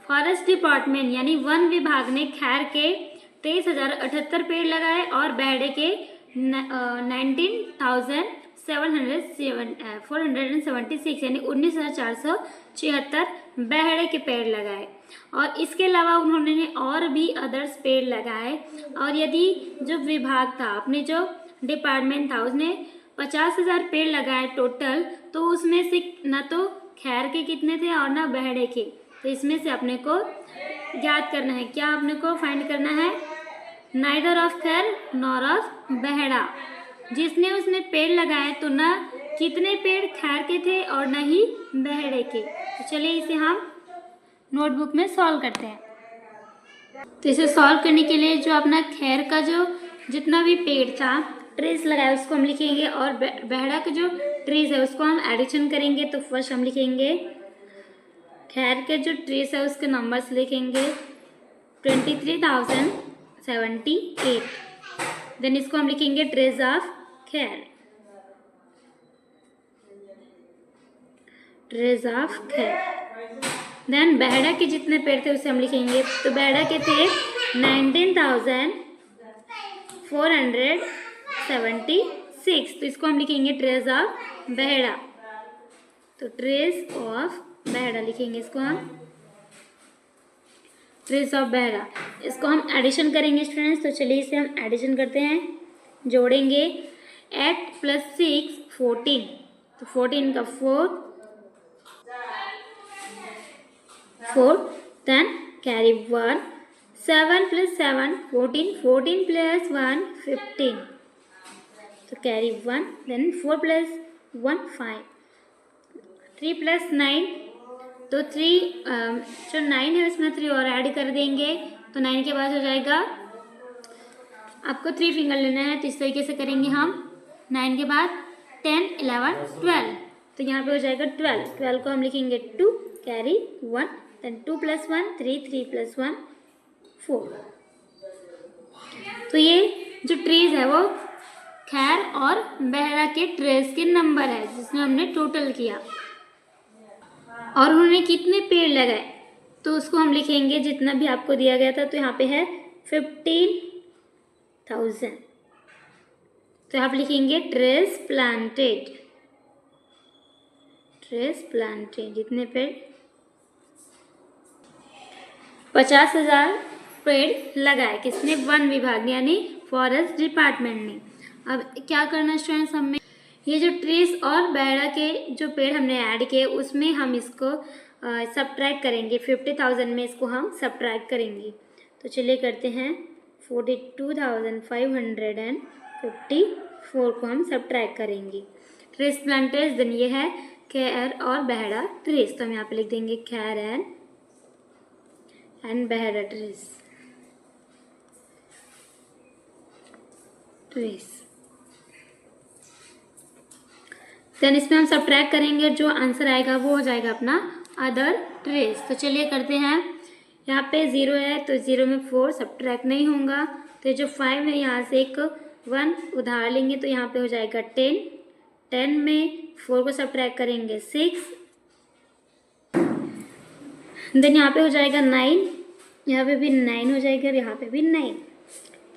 फॉरेस्ट डिपार्टमेंट यानी वन विभाग ने खैर के 23,078 पेड़ लगाए और बेहड़े के 19,476 यानी 19,476 बेहड़े के पेड़ लगाए। और इसके अलावा उन्होंने और भी अदर्स पेड़ लगाए। और यदि जो विभाग था, अपने जो डिपार्टमेंट था, उसने 50,000 पेड़ लगाए टोटल, तो उसमें से न तो खैर के कितने थे और ना बेहड़े के। तो इसमें से अपने को याद करना है, क्या अपने को फाइंड करना है, नाइदर ऑफ खैर नॉर ऑफ बेहड़ा। जिसने उसने पेड़ लगाए तो ना कितने पेड़ खैर के थे और न ही बेहड़े के। तो चलिए इसे हम नोटबुक में सॉल्व करते हैं। तो इसे सॉल्व करने के लिए जो अपना खैर का जो जितना भी पेड़ था, ट्रीज लगाए, उसको हम लिखेंगे, और बेहड़ा का जो ट्रीज है उसको हम एडिशन करेंगे। तो फर्स्ट हम लिखेंगे खैर के जो ट्रीज है उसके नंबर्स लिखेंगे 23,078। देन इसको हम लिखेंगे ट्रीज ऑफ खैर, ट्रीज ऑफ खैर। देन बेहड़ा के जितने पेड़ थे उसे हम लिखेंगे। तो बेहड़ा के थे 19,476। तो इसको हम लिखेंगे ट्रेज ऑफ बेहड़ा। तो ट्रेज ऑफ बेहड़ा लिखेंगे इसको हम, ट्रेज ऑफ बेहड़ा। इसको हम एडिशन करेंगे स्टूडेंट्स। तो चलिए इसे हम एडिशन करते हैं, जोड़ेंगे। 8 + 6 14। तो 14 का 4, देन कैरी 1। 7 + 7 14, 14 + 1 15। तो कैरी 1, देन 4 + 1 5। 3 + 9, तो 3 जो 9 है उसमें 3 और ऐड कर देंगे। तो 9 के बाद हो जाएगा, आपको 3 फिंगर लेना है। तो इस तरीके से करेंगे हम। 9 के बाद 10 11 12। तो यहाँ पे हो जाएगा 12 को हम लिखेंगे 2, कैरी 1, देन 2 + 1 3, 3 + 1 4। तो ये जो ट्रीज है वो खैर और बेहड़ा के ट्रेस के नंबर है जिसमें हमने टोटल किया। और उन्होंने कितने पेड़ लगाए, तो उसको हम लिखेंगे जितना भी आपको दिया गया था, तो यहाँ पे है 15,000। तो आप लिखेंगे ट्रेस प्लांटेड, ट्रेस प्लांटेड, जितने पेड़ 50,000 पेड़ लगाए, किसने? वन विभाग यानी फॉरेस्ट डिपार्टमेंट ने। अब क्या करना स्टूडेंट्स, हमें ये जो ट्रीज और बहरा के जो पेड़ हमने ऐड किए उसमें हम इसको सब्ट्रैक्ट करेंगे। 50,000 में इसको हम सब्ट्रैक्ट करेंगे। तो चलिए करते हैं। 42,554 को हम सब्ट्रैक्ट करेंगे। ट्रीज प्लांटेज, देन ये है खैर और बहरा ट्रीज, तो हम यहाँ पे लिख देंगे खैर एंड बहरा ट्रीज। देन इसमें हम सब्ट्रैक्ट करेंगे, जो आंसर आएगा वो हो जाएगा अपना अदर ट्रेस। तो चलिए करते हैं। यहाँ पे 0 है तो 0 में 4 सब्ट्रैक्ट नहीं होगा, तो जो 5 है यहाँ से एक 1 उधार लेंगे, तो यहाँ पे हो जाएगा 10। 10 में 4 को सब्ट्रैक्ट करेंगे 6, देन यहाँ पे हो जाएगा 9, यहाँ पे भी 9 हो जाएगा और यहाँ पे भी 9।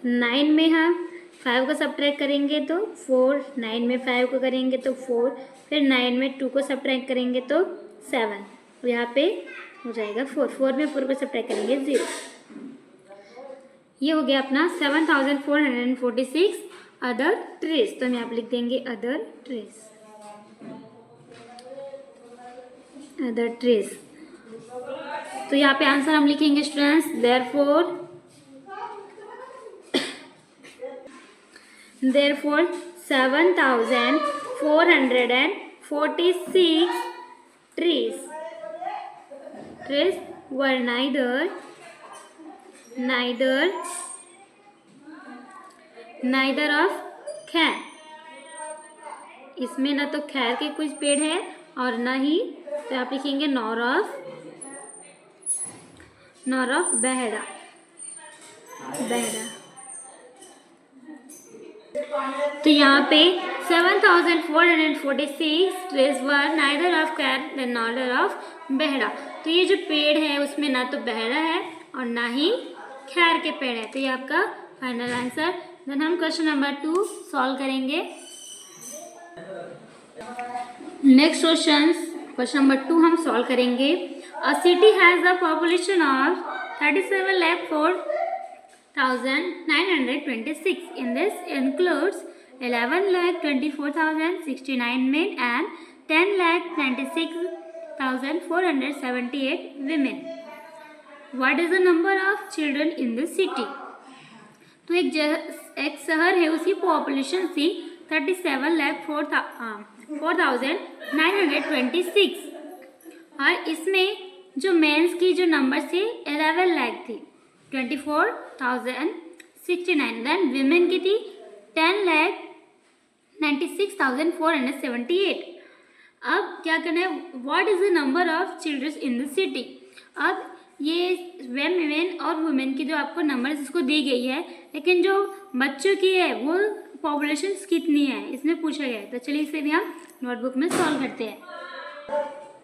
9 में हम 5 को सब्ट्रैक्ट करेंगे तो 4, 9 में 5 को करेंगे तो 4, फिर 9 में 2 को सब्ट्रैक्ट करेंगे तो 7, और यहाँ पे हो जाएगा 4। 4 में 4 को सब्ट्रैक्ट करेंगे 0। ये हो गया अपना 7,446 अदर ट्रेस। तो हम यहाँ पे लिख देंगे अदर ट्रेस, अदर ट्रेस। तो यहाँ पे आंसर हम लिखेंगे students, therefore 7,446 trees were neither of खैर, इसमें ना तो खैर के कुछ पेड़ है और ना ही, तो आप लिखेंगे नॉर ऑफ बहरा। तो यहाँ पे 7,446 ट्रीज वर नाइदर ऑफ खैर देन नॉर ऑफ बहरा। तो ये जो पेड़ है उसमें ना तो बहरा है और ना ही खैर के पेड़ है। तो ये आपका फाइनल आंसर। देन हम क्वेश्चन नंबर 2 सॉल्व करेंगे। नेक्स्ट क्वेश्चन नंबर 2 हम सॉल्व करेंगे। अ city has a population of 37,04,926. In this includes 11,24,069 men and 10,96,478 women. What is the number of children in this city? तो एक शहर है, उसकी पॉपुलेशन थी 37,04,926 और इसमें जो मेंस की जो नंबर थी 11 लाख थी, 24,069। देन विमेन की थी 10,96,478। अब क्या करना है, what is the number of children in the city. अब ये मेन और वुमेन की जो आपको नंबर इसको दी गई है, लेकिन जो बच्चों की है वो पॉपुलेशन कितनी है इसमें पूछा गया है। तो चलिए इसे भी हम नोटबुक में सॉल्व करते हैं।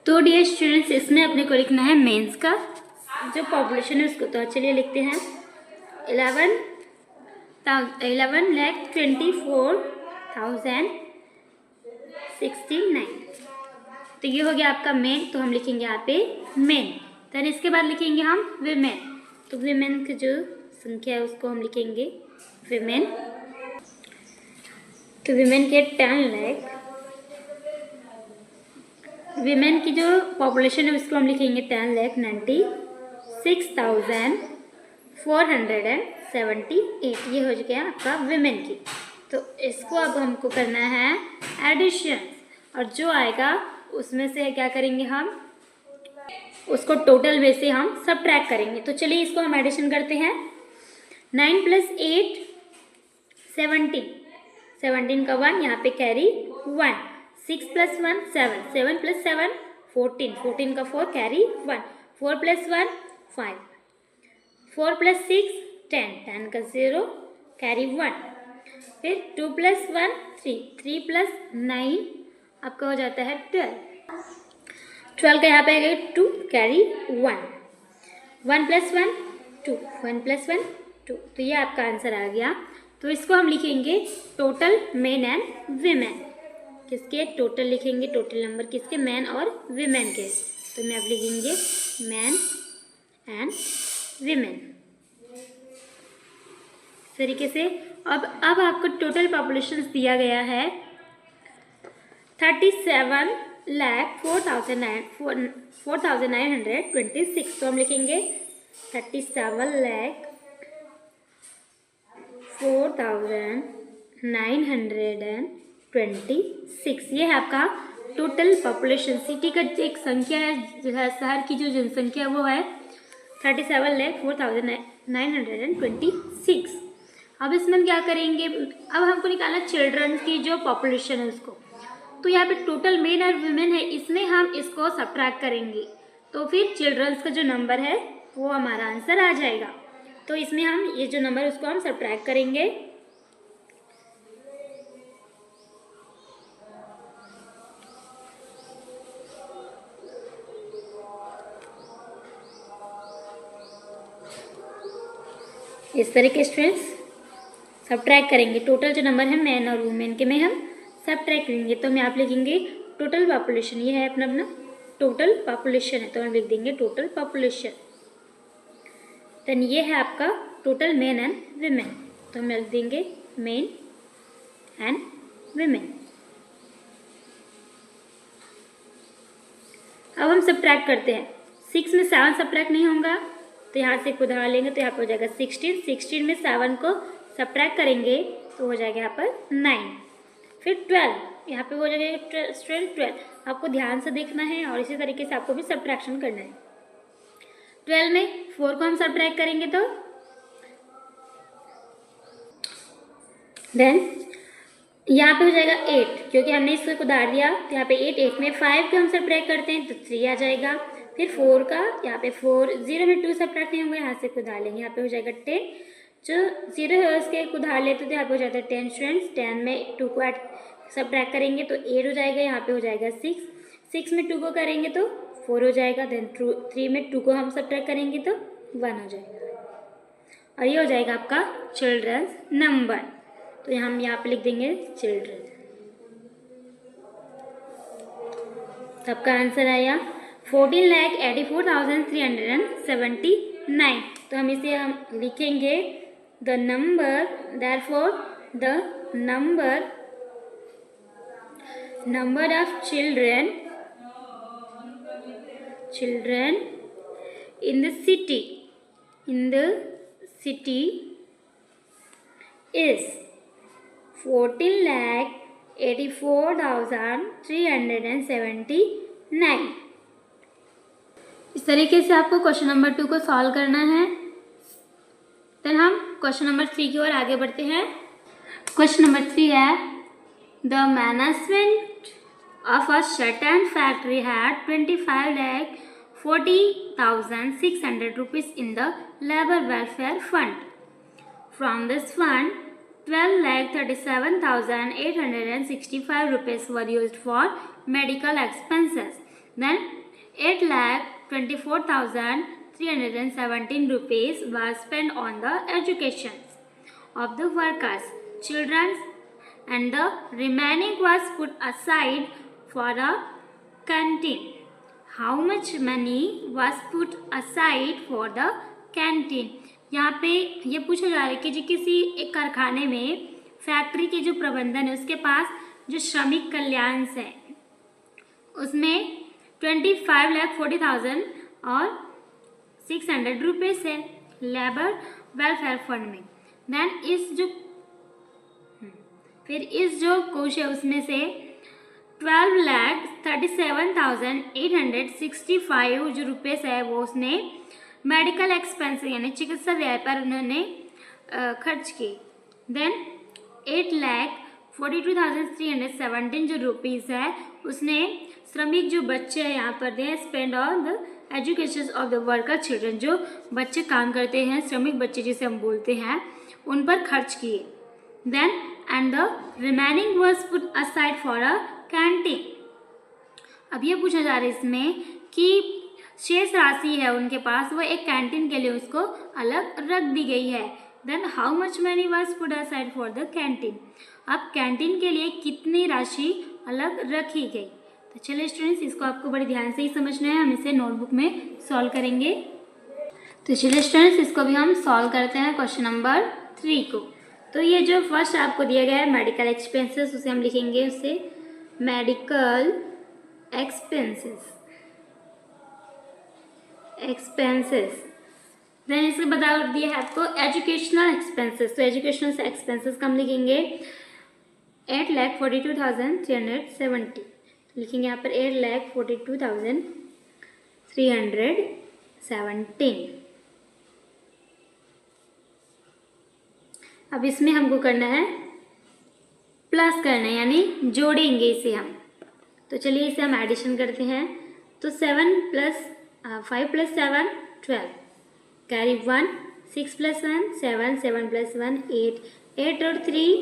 तो डियर स्टूडेंट्स, इसमें अपने को लिखना है मेंस का जो पॉपुलेशन है उसको। तो चलिए लिखते हैं 11,24,069। तो ये हो गया आपका मेन, तो हम लिखेंगे यहाँ पे मेन। देन इसके बाद लिखेंगे हम विमेन। तो विमेन की जो संख्या है उसको हम लिखेंगे विमेन। तो विमेन के 10 लाख, विमेन की जो पॉपुलेशन है उसको हम लिखेंगे 10,96,478। ये हो गया आपका विमेन की। तो इसको अब हमको करना है एडिशन, और जो आएगा उसमें से क्या करेंगे, हम उसको टोटल में से हम सब्ट्रैक्ट करेंगे। तो चलिए इसको हम एडिशन करते हैं। 9 + 8 17, 17 का 1 यहाँ पे कैरी 1, 6 + 1 7, 7 + 7 14, 14 का 4 कैरी 1, 4 + 1 5, 4 + 6 10, 10 का 0 कैरी 1, फिर 2 + 1 3, 3 + 9 आपका हो जाता है 12, 12 का यहाँ पे आएगा 2 कैरी 1। 1 + 1 2, 1 + 1 2, तो ये आपका आंसर आ गया। तो इसको हम लिखेंगे टोटल मेन एंड वीमेन। किसके टोटल लिखेंगे, टोटल नंबर किसके, मैन और वीमेन के। तो मैं अब लिखेंगे मैन एंड वीमेन इस तरीके से। अब आपको टोटल पॉपुलेशन दिया गया है 37,04,926। तो हम लिखेंगे 37,04,926। ये है आपका टोटल पॉपुलेशन। सिटी का एक संख्या है, शहर की जो जनसंख्या वो है 37,04,926। अब इसमें हम क्या करेंगे, अब हमको निकालना चिल्ड्रन की जो पॉपुलेशन है उसको। तो यहाँ पे टोटल मेन और वुमेन है, इसमें हम इसको सब्ट्रैक्ट करेंगे तो फिर चिल्ड्रंस का जो नंबर है वो हमारा आंसर आ जाएगा। तो इसमें हम ये जो नंबर उसको हम सब्ट्रैक्ट करेंगे। इस तरीके स्टूडेंट्स सब्ट्रैक्ट करेंगे। टोटल जो नंबर है मैन और वुमेन के में हम सब्ट्रैक्ट करेंगे। तो हम यहाँ पे लिखेंगे टोटल पॉपुलेशन, ये है अपना टोटल पॉपुलेशन है, तो हम लिख देंगे टोटल पॉपुलेशन। देन ये है आपका टोटल मेन एंड वुमेन, तो हम लिख देंगे मेन एंड वुमेन। अब हम सब्ट्रैक्ट करते हैं। 6 में 7 सब्ट्रैक्ट नहीं होगा, तो यहाँ से उधार लेंगे तो यहाँ पर हो जाएगा 16। 16 में 7 को सब्ट्रैक्ट करेंगे तो हो जाएगा यहाँ पर 9। फिर 12, यहाँ पे हो जाएगा 12। आपको ध्यान से देखना है और इसी तरीके से आपको भी सब्ट्रैक्शन करना है। 12 में 4 को हम सब्ट्रैक्ट करेंगे तो देन यहाँ पे हो जाएगा 8, क्योंकि हमने इसको उधार दिया तो यहाँ पे 8 में 5 को हम सब्ट्रैक्ट करते हैं तो 3 आ जाएगा। फिर 4 का यहाँ पे 4, 0 में 2 सब्ट्रैक्ट नहीं होंगे, यहाँ से उधार लेंगे, यहाँ पे हो जाएगा 10। जो 0 है उसके उधार लेते थे यहाँ पे हो जाता है 10 स्टूडेंट्स। 10 में 2 को सब्ट्रैक्ट करेंगे तो 8 हो जाएगा, यहाँ पे हो जाएगा 6। 6 में 2 को करेंगे तो 4 हो जाएगा। देन 3 में 2 को हम सब्ट्रैक्ट करेंगे तो 1 हो जाएगा, और ये हो जाएगा आपका चिल्ड्रंस नंबर। तो हम यहाँ पे लिख देंगे चिल्ड्रन। सबका आंसर आया 14,84,379। तो हम इसे हम लिखेंगे the number, therefore the number of children in the city is 14,84,379। इस तरीके से आपको क्वेश्चन नंबर 2 को सॉल्व करना है। देन हम क्वेश्चन नंबर 3 की ओर आगे बढ़ते हैं। क्वेश्चन नंबर 3 है the management of a certain factory had 25,40,600 rupees in the labor welfare fund. From this fund 12,37,865 rupees were used for medical expenses. Then 8,24,317 rupees was spent on the education of the workers, children, and the remaining was put aside for a canteen. How much money was put aside for the canteen? यहाँ पे ये पूछा जा रहा है कि जो किसी एक कारखाने में फैक्ट्री के जो प्रबंधन है उसके पास जो श्रमिक कल्याण है उसमें 25,40,000 और 600 रुपीज़ है लेबर वेलफेयर फंड में। देन इस जो कोश है उसमें से 12,37,865 जो रुपीज़ है वो उसने मेडिकल एक्सपेंस यानी चिकित्सा व्यय पर उन्होंने खर्च किए। देन 8,42,317 जो रुपीज़ है उसने श्रमिक जो बच्चे हैं यहाँ पर they spend on the education of the worker children, जो बच्चे काम करते हैं श्रमिक बच्चे जिसे हम बोलते हैं उन पर खर्च किए। Then and the remaining was put aside for a canteen. अब ये पूछा जा रहा है इसमें कि शेष राशि है उनके पास वो एक कैंटीन के लिए उसको अलग रख दी गई है। Then how much money was put aside for the canteen. अब कैंटीन के लिए कितनी राशि अलग रखी गई। तो चलिए स्टूडेंट्स, इसको आपको बड़े ध्यान से ही समझना है। हम इसे नोटबुक में सॉल्व करेंगे। तो चलिए स्टूडेंट्स, इसको भी हम सॉल्व करते हैं क्वेश्चन नंबर 3 को। तो ये जो फर्स्ट आपको दिया गया है मेडिकल एक्सपेंसेस, उसे हम लिखेंगे उससे मेडिकल एक्सपेंसेस। देन इसके बाद दिया है आपको एजुकेशनल एक्सपेंसेस। तो एजुकेशनल एक्सपेंसेस का हम लिखेंगे 8,42,370। लिखेंगे यहाँ पर 8,42,317। अब इसमें हमको करना है प्लस करना है, यानी जोड़ेंगे इसे हम। तो चलिए इसे हम एडिशन करते हैं। तो 5 + 7 12, कैरी 1, 6 + 1 7, 7 + 1 8, 8 और 3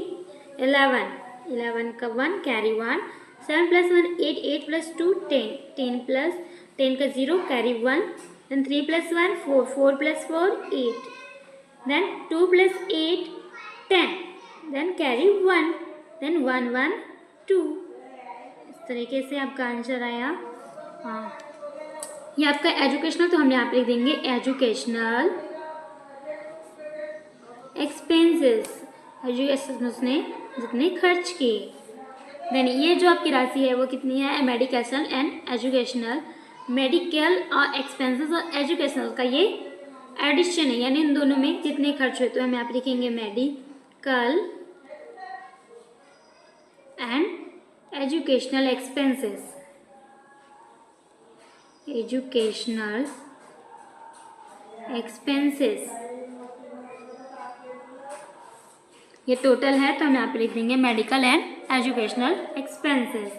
11, 11 का 1 कैरी 1, 7 + 1 8, 8 + 2 10, 10 का 0 carry 1, then 3 + 1 4, 4 + 4 8, then 2 + 8 10, then carry 1, then 1 1 2। इस तरीके से आपका आंसर आया। हाँ, ये आपका एजुकेशनल, तो हम यहाँ पे लिख देंगे एजुकेशनल एक्सपेंसेस, एजुकेशन उसने जितने खर्च किए। देन ये जो आपकी राशि है वो कितनी है, मेडिकेशनल एंड एजुकेशनल, मेडिकल और एक्सपेंसेस और एजुकेशनल का ये एडिशन है, यानी इन दोनों में कितने खर्च हुए। तो हम यहाँ पे लिखेंगे medical and educational expenses, educational expenses ये टोटल है। तो हम यहाँ पे लिख देंगे medical and educational expenses.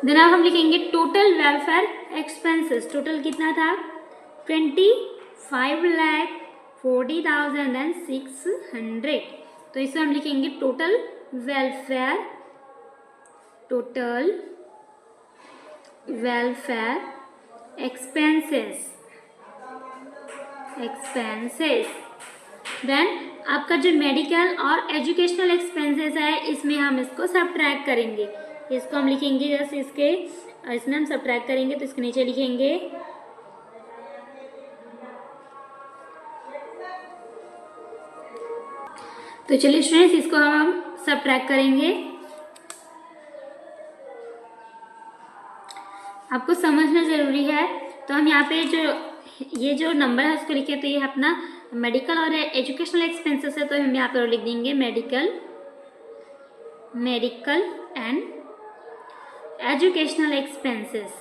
Then अब हम लिखेंगे टोटल वेलफेयर एक्सपेंसेस। टोटल कितना था, 25,40,600। तो इसमें हम लिखेंगे टोटल वेलफेयर एक्सपेंसेस। देन आपका जो मेडिकल और एजुकेशनल एक्सपेंसेस है, इसमें हम इसको सब्ट्रैक्ट करेंगे। इसको हम लिखेंगे जैसे इसमें हम सब्ट्रैक्ट करेंगे, तो इसके नीचे लिखेंगे तो चलिए स्टूडेंट्स, इसको हम सब्ट्रैक्ट करेंगे। आपको समझना ज़रूरी है। तो हम यहाँ पे ये जो नंबर है उसको लिखे, तो ये अपना मेडिकल और एजुकेशनल एक्सपेंसेस है, तो हम यहाँ पर लिख देंगे मेडिकल एंड एजुकेशनल एक्सपेंसेस।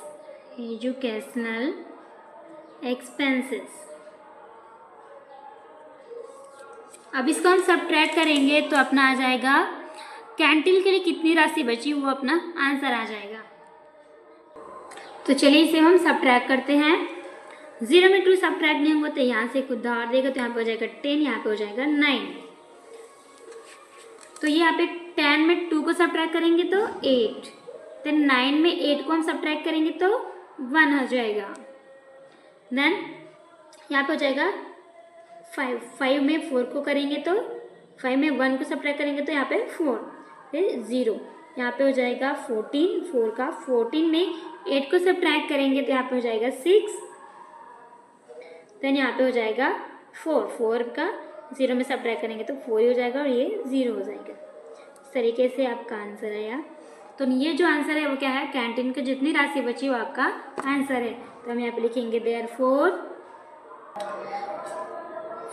अब इसको हम सब्ट्रैक्ट करेंगे तो अपना आ जाएगा कैंटीन के लिए कितनी राशि बची, वो अपना आंसर आ जाएगा। तो चलिए इसे हम सब्ट्रैक्ट करते हैं। 0 में 2 सब्ट्रैक्ट नहीं होगा तो यहाँ से खुद धार देगा, तो यहाँ पे हो जाएगा 10, यहाँ पे हो जाएगा 9। तो ये यहाँ पे 10 में 2 को सब्ट्रैक्ट करेंगे तो 8, देन 9 में 8 को हम सब्ट्रैक्ट करेंगे तो 1 हो जाएगा। देन यहाँ पे हो जाएगा 5 में 4 को करेंगे तो 5 में 1 को सब्ट्रैक्ट करेंगे तो यहाँ पे 4, फिर 0, यहाँ पे हो जाएगा 14, 4 का 14 में 8 को सब्ट्रैक्ट करेंगे तो यहाँ पे हो जाएगा 6, देन यहाँ पे हो जाएगा 4 का 0 में सब्ट्रैक्ट करेंगे तो 4 ही हो जाएगा और ये 0 हो जाएगा। इस तरीके से आपका आंसर आया। तो ये जो आंसर है वो क्या है, कैंटीन की जितनी राशि बची वो आपका आंसर है। तो हम यहाँ पे लिखेंगे therefore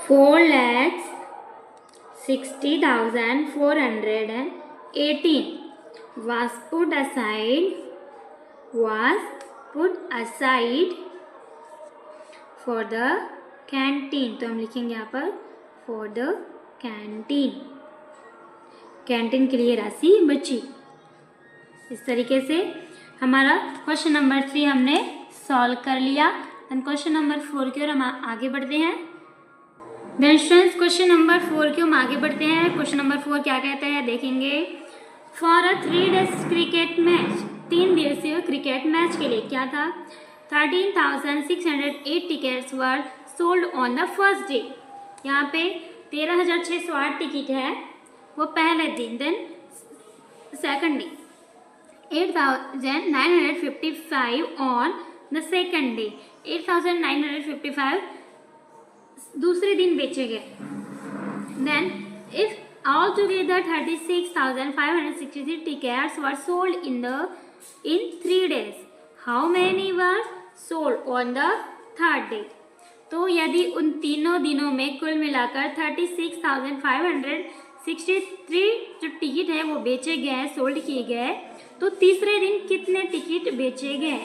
4,60,418 was put aside for the canteen। तो हम लिखेंगे यहाँ पर for the कैंटीन के लिए राशि बची। इस तरीके से हमारा क्वेश्चन नंबर 3 हमने सॉल्व कर लिया। देन क्वेश्चन नंबर 4 की ओर हम आगे बढ़ते हैं। देन स्टूडेंट्स, क्वेश्चन नंबर 4 की हम आगे बढ़ते हैं। क्वेश्चन नंबर 4 क्या कहता है देखेंगे। For a 3 days cricket match, 3 दिवसीय क्रिकेट मैच के लिए क्या था, 13,608 tickets were sold on the first day. यहाँ पे 13,608 टिकट है वो पहले दिन। Then second day 8,955 on the second day. 8,955 दूसरे दिन बेचे गए। Then if all together 36,563 tickets were sold in 3 days, how many were sold on the third day? तो यदि उन तीनों दिनों में कुल मिलाकर 36,563 जो टिकट है वो बेचे गए, सोल्ड किए गए, तो तीसरे दिन कितने टिकट बेचे गए?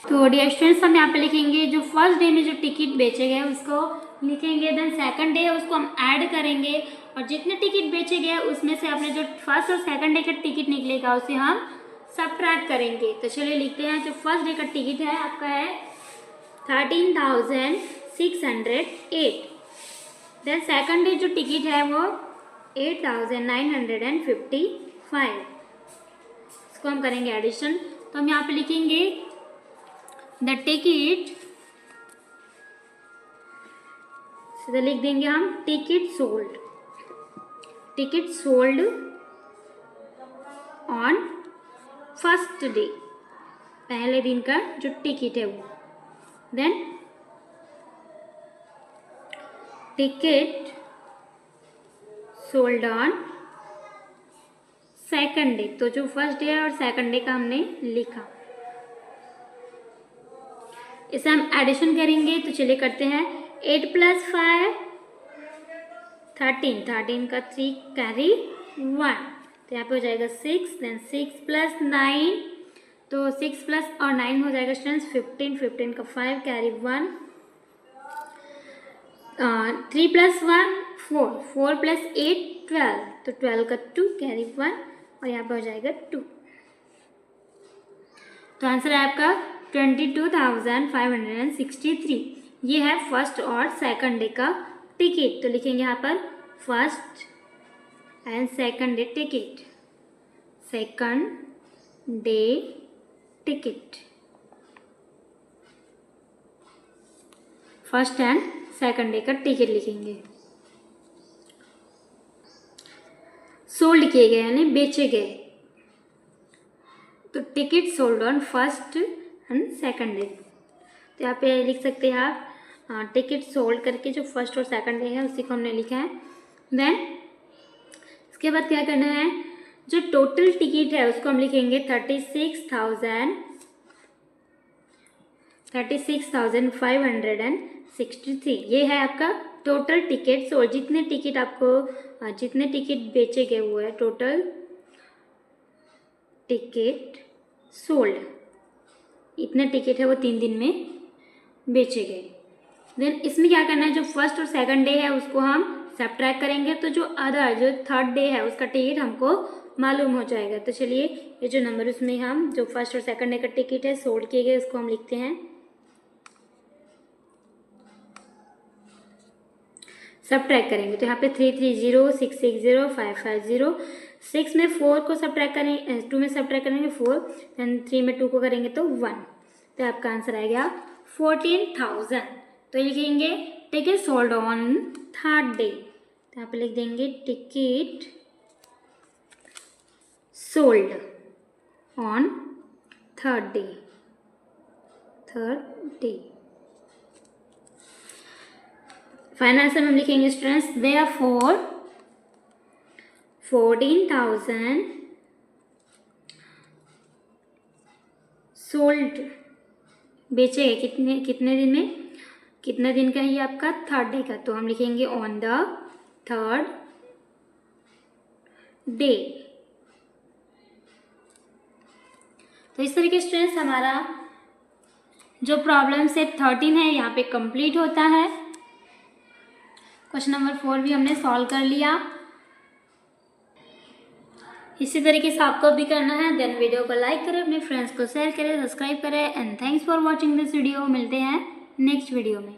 तो डियर स्टूडेंट्स हम यहाँ पे लिखेंगे जो फर्स्ट डे में जो टिकट बेचे गए उसको लिखेंगे। देन सेकंड डे उसको हम ऐड करेंगे और जितने टिकट बेचे गए उसमें से अपने जो फर्स्ट और सेकंड डे का टिकट निकलेगा उसे हम सब्ट्रैक्ट करेंगे। तो चलिए लिखते हैं। जो फर्स्ट डे का टिकट है आपका है 13,608। देन सेकंड डे जो टिकट है वो 8,955। इसको हम करेंगे एडिशन। तो हम यहाँ पे लिखेंगे द टिकट, सीधा लिख देंगे हम ticket sold. Ticket sold on first day, पहले दिन का जो टिकट है वो। Then ticket sold on second day, तो जो फर्स्ट डे और सेकंड डे का हमने लिखा, इसे हम एडिशन करेंगे। तो चलिए करते हैं। 8 + 5 13, 13 का 3 कैरी 1, तो यहाँ पे हो जाएगा 6। देन 6 + 9, तो 6 + और 9 हो जाएगा स्टूडेंट्स 15, 15 का 5 कैरी 1। 3 + 1 4, 4 + 8 12, तो 12 का 2 कैरी 1 और यहाँ पे हो जाएगा 2। तो आंसर है आपका 22,563। ये है फर्स्ट और सेकंड डे का टिकट। तो लिखेंगे यहाँ पर first and second day ticket, second day ticket, first and second day का टिकट लिखेंगे। सोल्ड किए गए यानी बेचे गए, तो ticket sold on first and second day. तो यहाँ पे लिख सकते हैं आप टिकट सोल्ड करके जो फर्स्ट और सेकंड डे है उसी को हमने लिखा है। देन इसके बाद क्या करना है, जो टोटल टिकट है उसको हम लिखेंगे 36,563। ये है आपका टोटल टिकट सोल्ड। जितने टिकट आपको जितने टिकट बेचे गए वो है टोटल टिकट सोल्ड। इतने टिकट है वो 3 दिन में बेचे गए। देन इसमें क्या करना है, जो फर्स्ट और सेकंड डे है उसको हम सब्ट्रैक्ट करेंगे, तो जो थर्ड डे है उसका टिकट हमको मालूम हो जाएगा। तो चलिए ये जो नंबर उसमें हम जो फर्स्ट और सेकंड डे का टिकट है सोल्ड किए गए उसको हम लिखते हैं। सब्ट्रैक्ट करेंगे तो यहाँ पे 330, 660, 550। 6 में 4 को सब्ट्रैक्ट करेंगे, 2 में सब्ट्रैक्ट करेंगे 4, देन 3 में 2 को करेंगे तो 1। तो आपका आंसर आएगा 14,000। तो लिखेंगे ticket sold on third day, तो यहाँ पे लिख देंगे ticket sold on third day. Final answer में हम लिखेंगे स्टूडेंट्स देयरफॉर 14,000 सोल्ड, बेचे कितने दिन में, कितने दिन का ही आपका थर्ड डे का, तो हम लिखेंगे ऑन द थर्ड डे। तो इस तरीके से स्टूडेंट्स हमारा जो प्रॉब्लम सेट 13 है यहाँ पे कंप्लीट होता है। क्वेश्चन नंबर 4 भी हमने सॉल्व कर लिया। इसी तरीके से आपको भी करना है। देन वीडियो को लाइक करें, अपने फ्रेंड्स को शेयर करें, सब्सक्राइब करें and thanks for watching this video. मिलते हैं नेक्स्ट वीडियो में।